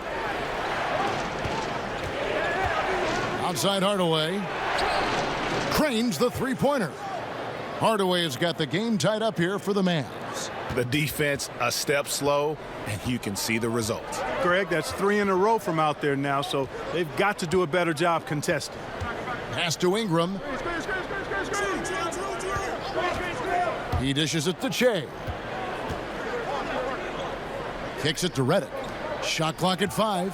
Outside Hardaway. Cranes the three-pointer. Hardaway has got the game tied up here for the Mavs.
The defense a step slow, and you can see the results.
Greg, that's 3 in a row from out there now, so they've got to do a better job contesting.
Pass to Ingram. He dishes it to Che. Kicks it to Redick. Shot clock at 5.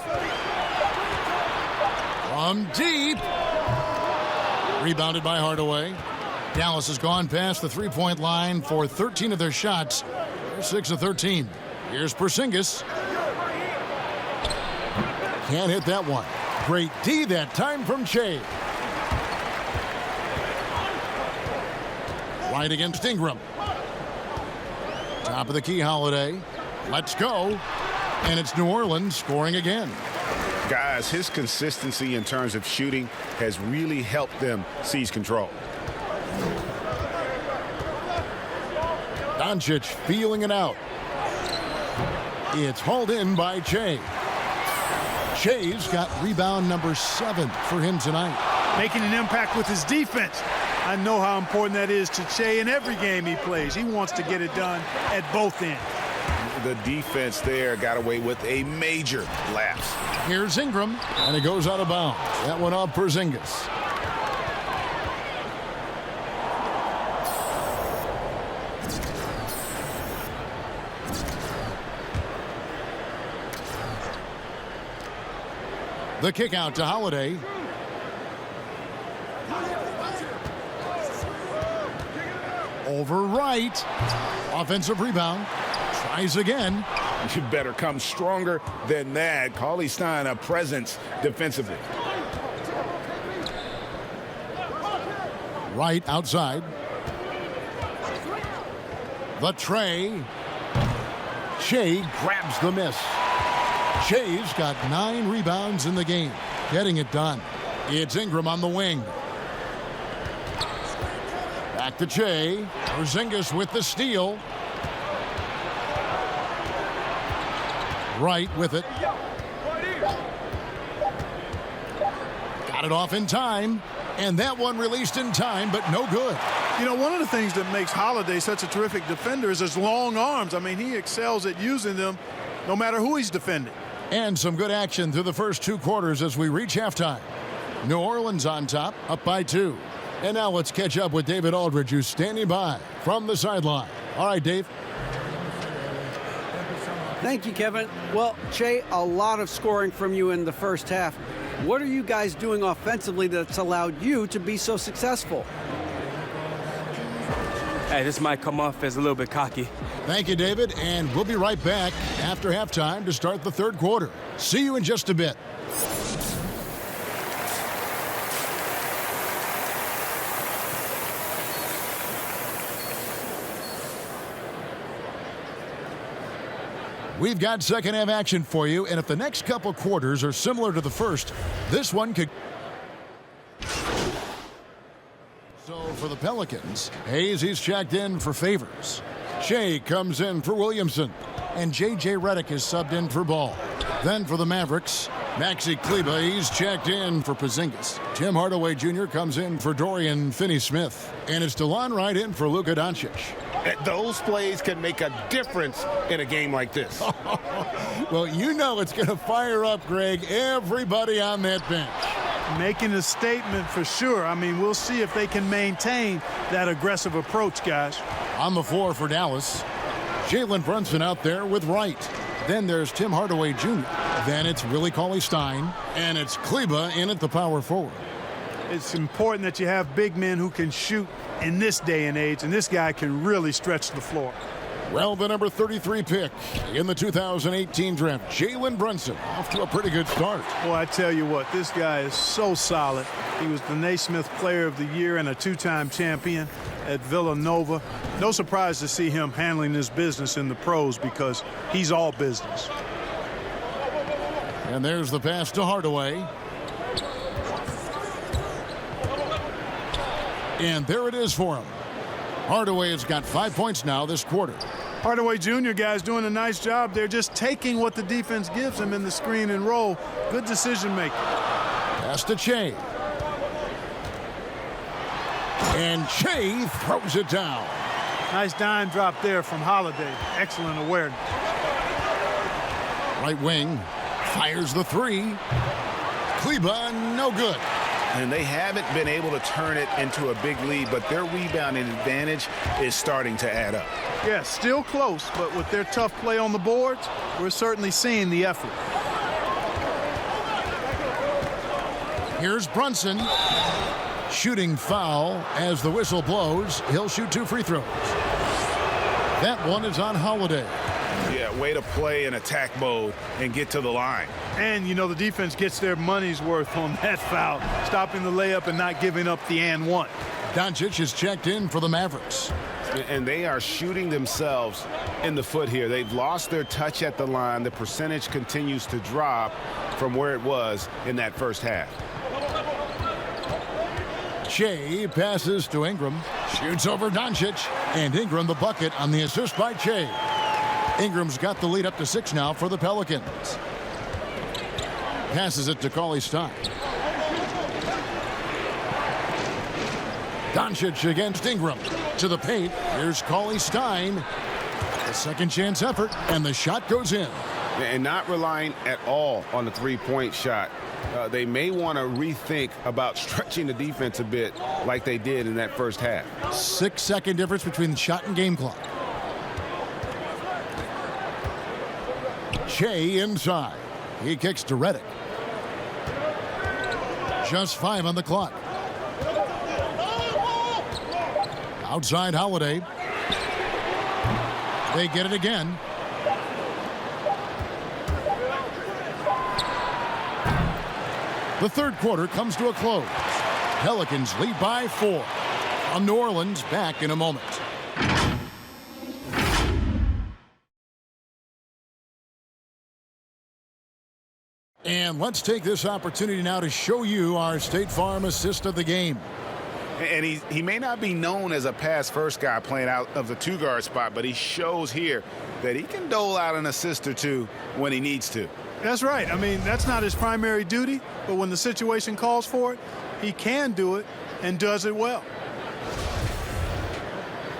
From deep. Rebounded by Hardaway. Dallas has gone past the three-point line for 13 of their shots. They're 6 of 13. Here's Porzingis. Can't hit that one. Great D that time from Che. Right against Ingram. Top of the key, Holiday. Let's go. And it's New Orleans scoring again.
Guys, his consistency in terms of shooting has really helped them seize control.
Doncic feeling it out. It's hauled in by Che. Che's got rebound number 7 for him tonight.
Making an impact with his defense. I know how important that is to Che in every game he plays. He wants to get it done at both ends.
The defense there got away with a major lapse.
Here's Ingram, and it goes out of bounds. That went off Porzingis. The kick out to Holiday. Over right. Offensive rebound. Tries again.
You better come stronger than that. Cauley-Stein, a presence defensively.
Right outside. The tray. Shea grabs the miss. Shea's got 9 rebounds in the game. Getting it done. It's Ingram on the wing. Back to Shea. Porzingis with the steal. Right with it. Got it off in time. And that one released in time, but no good.
You know, one of the things that makes Holiday such a terrific defender is his long arms. I mean, he excels at using them no matter who he's defending.
And some good action through the first 2 quarters as we reach halftime. New Orleans on top, up by 2. And now let's catch up with David Aldridge, who's standing by from the sideline. All right, Dave.
Thank you, Kevin. Well, Shea, a lot of scoring from you in the first half. What are you guys doing offensively that's allowed you to be so successful?
Hey, this might come off as a little bit cocky.
Thank you, David. And we'll be right back after halftime to start the 3rd quarter. See you in just a bit. We've got second half action for you, and if the next couple quarters are similar to the first, this one could. So for the Pelicans, Hayes, he's checked in for Favors. Shea comes in for Williamson, and J.J. Redick is subbed in for Ball. Then for the Mavericks, Maxi Kleber, he's checked in for Porzingis. Tim Hardaway Jr. comes in for Dorian Finney-Smith, and it's DeLon Wright in for Luka Doncic.
Those plays can make a difference in a game like this.
Well, you know it's going to fire up, Greg, everybody on that bench.
Making a statement for sure. I mean, we'll see if they can maintain that aggressive approach, guys.
On the floor for Dallas, Jalen Brunson out there with Wright. Then there's Tim Hardaway Jr. Then it's Willie Cauley-Stein, and it's Kleber in at the power forward.
It's important that you have big men who can shoot in this day and age, and this guy can really stretch the floor.
Well, the number 33 pick in the 2018 draft, Jalen Brunson, off to a pretty good start.
Well, I tell you what, this guy is so solid. He was the Naismith Player of the Year and a 2-time champion at Villanova. No surprise to see him handling this business in the pros because he's all business.
And there's the pass to Hardaway. And there it is for him. Hardaway has got 5 points now this quarter.
Hardaway Jr. guys doing a nice job. They're just taking what the defense gives them in the screen and roll. Good decision making.
Pass to Shea. And Shea throws it down.
Nice dime drop there from Holiday. Excellent awareness.
Right wing. Fires the 3. Kleber, no good.
And they haven't been able to turn it into a big lead, but their rebounding advantage is starting to add up.
Yeah, still close, but with their tough play on the boards, we're certainly seeing the effort.
Here's Brunson. Shooting foul as the whistle blows. He'll shoot 2 free throws. That one is on Holiday.
Yeah, way to play in attack mode and get to the line.
And, you know, the defense gets their money's worth on that foul, stopping the layup and not giving up the and one.
Doncic is checked in for the Mavericks.
And they are shooting themselves in the foot here. They've lost their touch at the line. The percentage continues to drop from where it was in that first half.
Shea passes to Ingram. Shoots over Doncic. And Ingram the bucket on the assist by Shea. Ingram's got the lead up to 6 now for the Pelicans. Passes it to Cauley-Stein. Doncic against Ingram. To the paint. Here's Cauley-Stein. A second chance effort. And the shot goes in.
And not relying at all on the three-point shot. They may want to rethink about stretching the defense a bit like they did in that first half.
6-second difference between the shot and game clock. Shea inside. He kicks to Redick. Just 5 on the clock. Outside Holiday. They get it again. The third quarter comes to a close. Pelicans lead by 4. On New Orleans, back in a moment. And let's take this opportunity now to show you our State Farm assist of the game.
And he may not be known as a pass-first guy playing out of the two-guard spot, but he shows here that he can dole out an assist or two when he needs to.
That's right. I mean, that's not his primary duty, but when the situation calls for it, he can do it and does it well.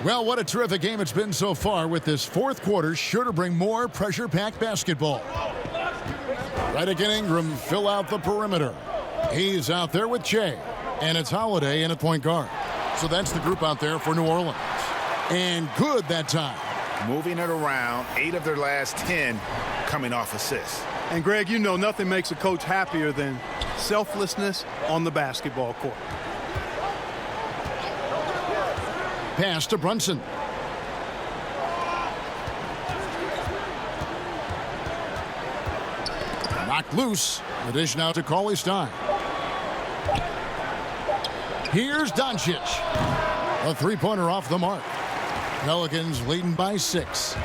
Well, what a terrific game it's been so far, with this fourth quarter sure to bring more pressure-packed basketball. Redick and Ingram fill out the perimeter. He's out there with Che, and it's Holiday in at point guard. So that's the group out there for New Orleans. And good that time.
Moving it around, 8 of their last 10 coming off assists.
And Greg, you know nothing makes a coach happier than selflessness on the basketball court.
Pass to Brunson. Knocked loose. The dish now to Cauley Stein. Here's Doncic. A three-pointer off the mark. Pelicans leading by 6.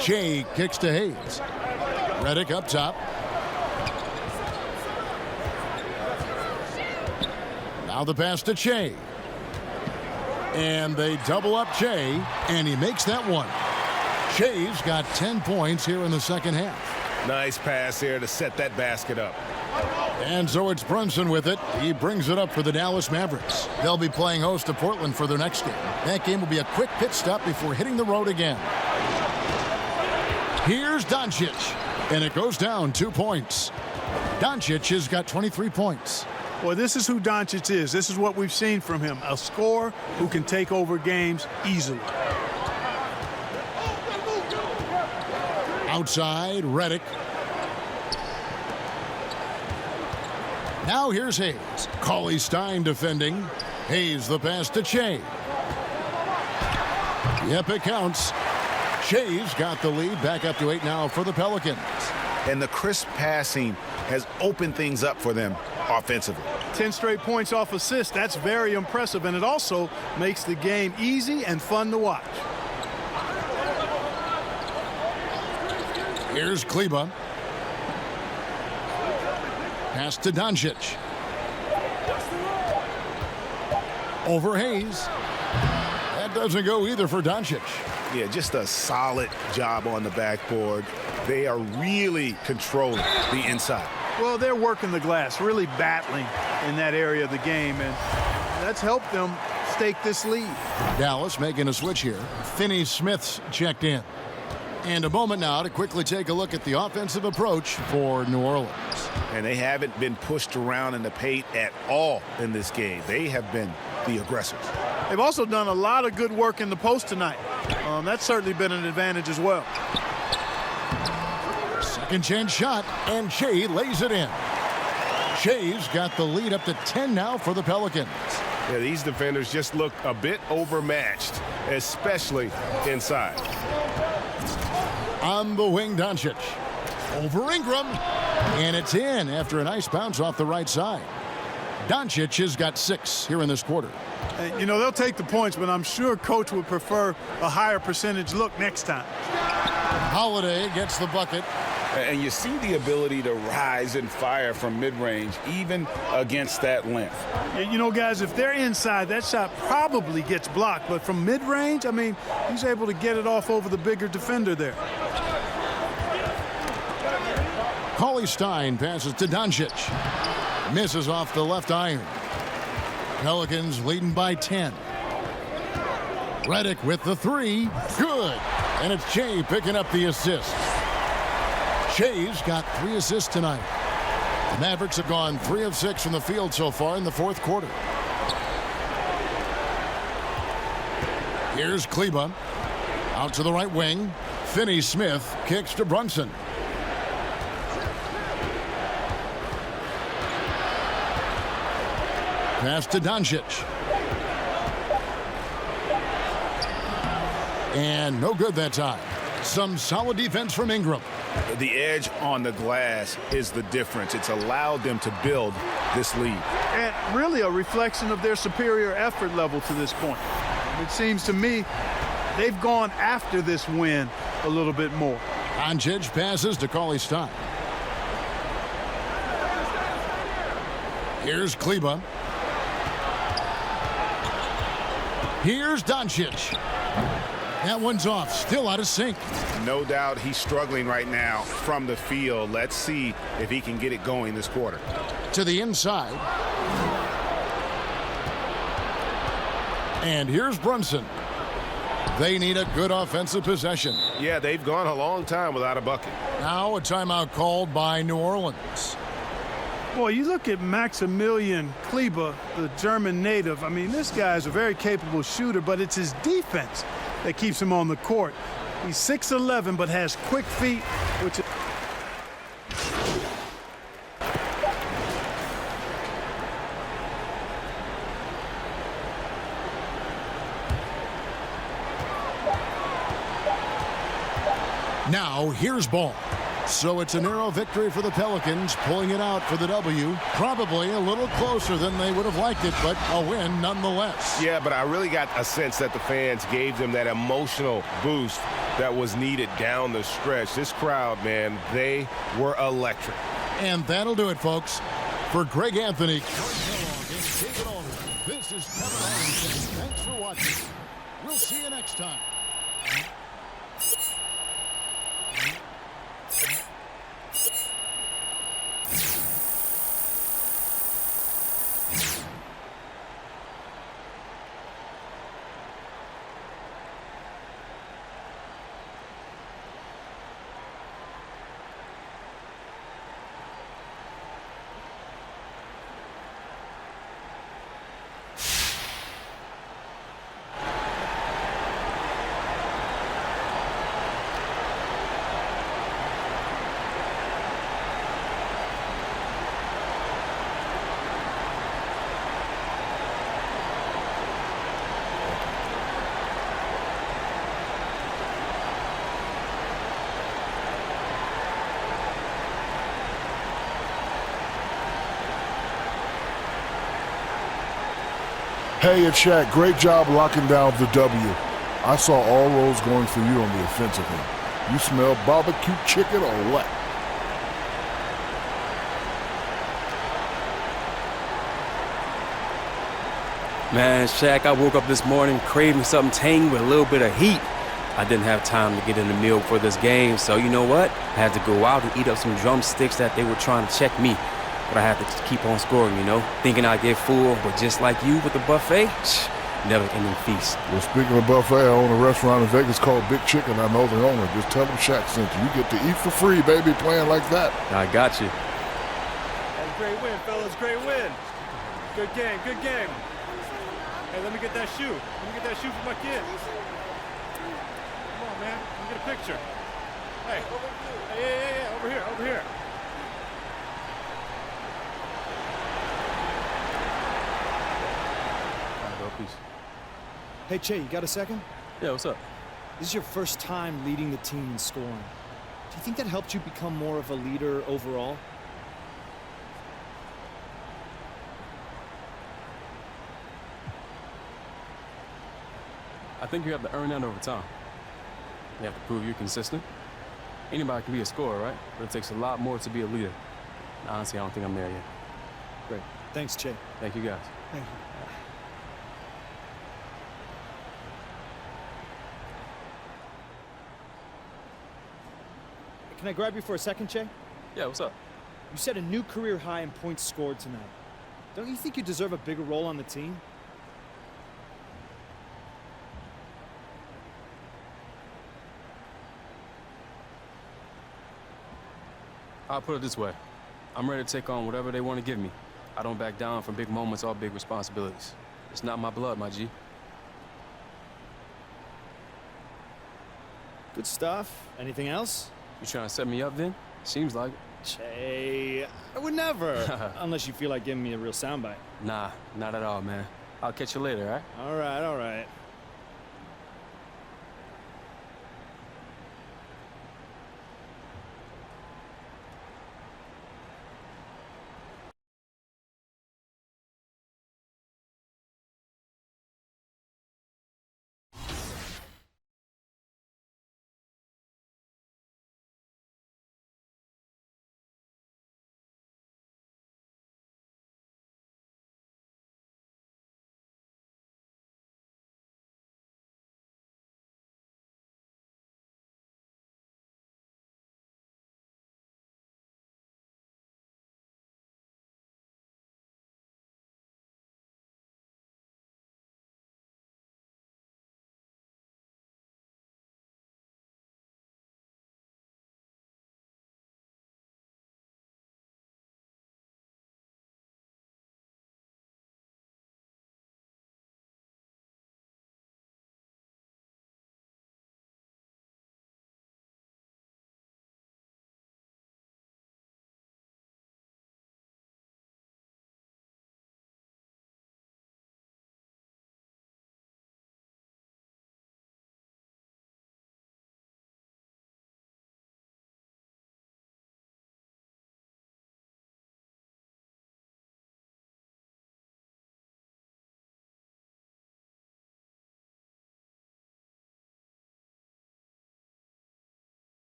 Che kicks to Hayes. Redick up top. Now the pass to Che. And they double up Che, and he makes that one. Che's got 10 points here in the second half.
Nice pass here to set that basket up.
And so it's Brunson with it. He brings it up for the Dallas Mavericks. They'll be playing host to Portland for their next game. That game will be a quick pit stop before hitting the road again. Here's Doncic, and it goes down 2 points. Doncic has got 23 points.
Well, this is who Doncic is. This is what we've seen from him. A scorer who can take over games easily.
Outside, Redick. Now here's Hayes. Cauley Stein defending. Hayes the pass to Che. Yep, it counts. Che's got the lead, back up to 8 now for the Pelicans.
And the crisp passing has opened things up for them offensively.
10 straight points off assists. That's very impressive, and it also makes the game easy and fun to watch.
Here's Kleba. Pass to Doncic. Over Hayes. That doesn't go either for Doncic.
Yeah, just a solid job on the backboard. They are really controlling the inside.
Well, they're working the glass, really battling in that area of the game, and that's helped them stake this lead.
Dallas making a switch here. Finney-Smith's checked in. And a moment now to quickly take a look at the offensive approach for New Orleans.
And they haven't been pushed around in the paint at all in this game. They have been the aggressors.
They've also done a lot of good work in the post tonight. That's certainly been an advantage as well.
Second chance shot, and Che lays it in. Che's got the lead up to 10 now for the Pelicans.
Yeah, these defenders just look a bit overmatched, especially inside.
On the wing, Doncic. Over Ingram. And it's in after a nice bounce off the right side. Doncic has got 6 here in this quarter.
And, you know, they'll take the points, but I'm sure Coach would prefer a higher percentage look next time.
Holiday gets the bucket.
And you see the ability to rise and fire from mid-range, even against that length.
You know, guys, if they're inside, that shot probably gets blocked. But from mid-range, I mean, he's able to get it off over the bigger defender there.
Cauley Stein passes to Doncic. Misses off the left iron. Pelicans leading by 10. Redick with the 3. Good. And it's Che picking up the assist. Che's got 3 assists tonight. The Mavericks have gone 3 of 6 from the field so far in the fourth quarter. Here's Kleba. Out to the right wing. Finney-Smith kicks to Brunson. Pass to Doncic. And no good that time. Some solid defense from Ingram.
The edge on the glass is the difference. It's allowed them to build this lead.
And really a reflection of their superior effort level to this point. It seems to me they've gone after this win a little bit more.
Doncic passes to Cauley-Stein. Here's Kleba. Here's Doncic. That one's off, still out of sync.
No doubt he's struggling right now from the field. Let's see if he can get it going this quarter.
To the inside. And here's Brunson. They need a good offensive possession.
Yeah, they've gone a long time without a bucket.
Now a timeout called by New Orleans.
Boy, you look at Maximilian Kleba, the German native. I mean, this guy is a very capable shooter, but it's his defense that keeps him on the court. He's 6'11", but has quick feet, which is...
Now here's Ball. So it's a narrow victory for the Pelicans, pulling it out for the W. Probably a little closer than they would have liked it, but a win nonetheless.
Yeah, but I really got a sense that the fans gave them that emotional boost that was needed down the stretch. This crowd, man, they were electric.
And that'll do it, folks. For Greg Anthony, this is Kevin Harrington. Thanks for watching. We'll see you next time.
Hey, it's Shaq. Great job locking down the W. I saw all roads going for you on the offensive end. You smell barbecue chicken or what?
Man, Shaq, I woke up this morning craving something tangy with a little bit of heat. I didn't have time to get in the meal for this game, so you know what? I had to go out and eat up some drumsticks that they were trying to check me. But I had to keep on scoring, you know, thinking I'd get full, but just like you with the buffet, never-ending feast.
Well, speaking of buffet, I own a restaurant in Vegas called Big Chicken. I know the owner. Just tell them Shaq sent you. You get to eat for free, baby, playing like that.
I got you.
Hey, great win, fellas, great win. Good game, good game. Hey, let me get that shoe. Let me get that shoe for my kid. Come on, man. Let me get a picture. Hey, yeah, over here, over here.
Hey, Che, you got a second?
Yeah, what's up?
This is your first time leading the team in scoring. Do you think that helped you become more of a leader overall?
I think you have to earn that over time. You have to prove you're consistent. Anybody can be a scorer, right? But it takes a lot more to be a leader. Honestly, I don't think I'm there yet.
Great. Thanks, Che.
Thank you, guys.
Thank you. Can I grab you for a second, Che?
Yeah, what's up?
You set a new career high in points scored tonight. Don't you think you deserve a bigger role on the team?
I'll put it this way. I'm ready to take on whatever they want to give me. I don't back down from big moments or big responsibilities. It's not my blood, my G.
Good stuff. Anything else?
You trying to set me up then? Seems like it.
Che, I would never. Unless you feel like giving me a real soundbite.
Nah, not at all, man. I'll catch you later, all right?
All right, all right.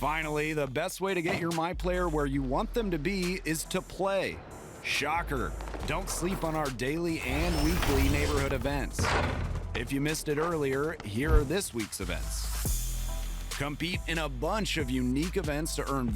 Finally, the best way to get your My Player where you want them to be is to play. Shocker! Don't sleep on our daily and weekly neighborhood events. If you missed it earlier, here are this week's events. Compete in a bunch of unique events to earn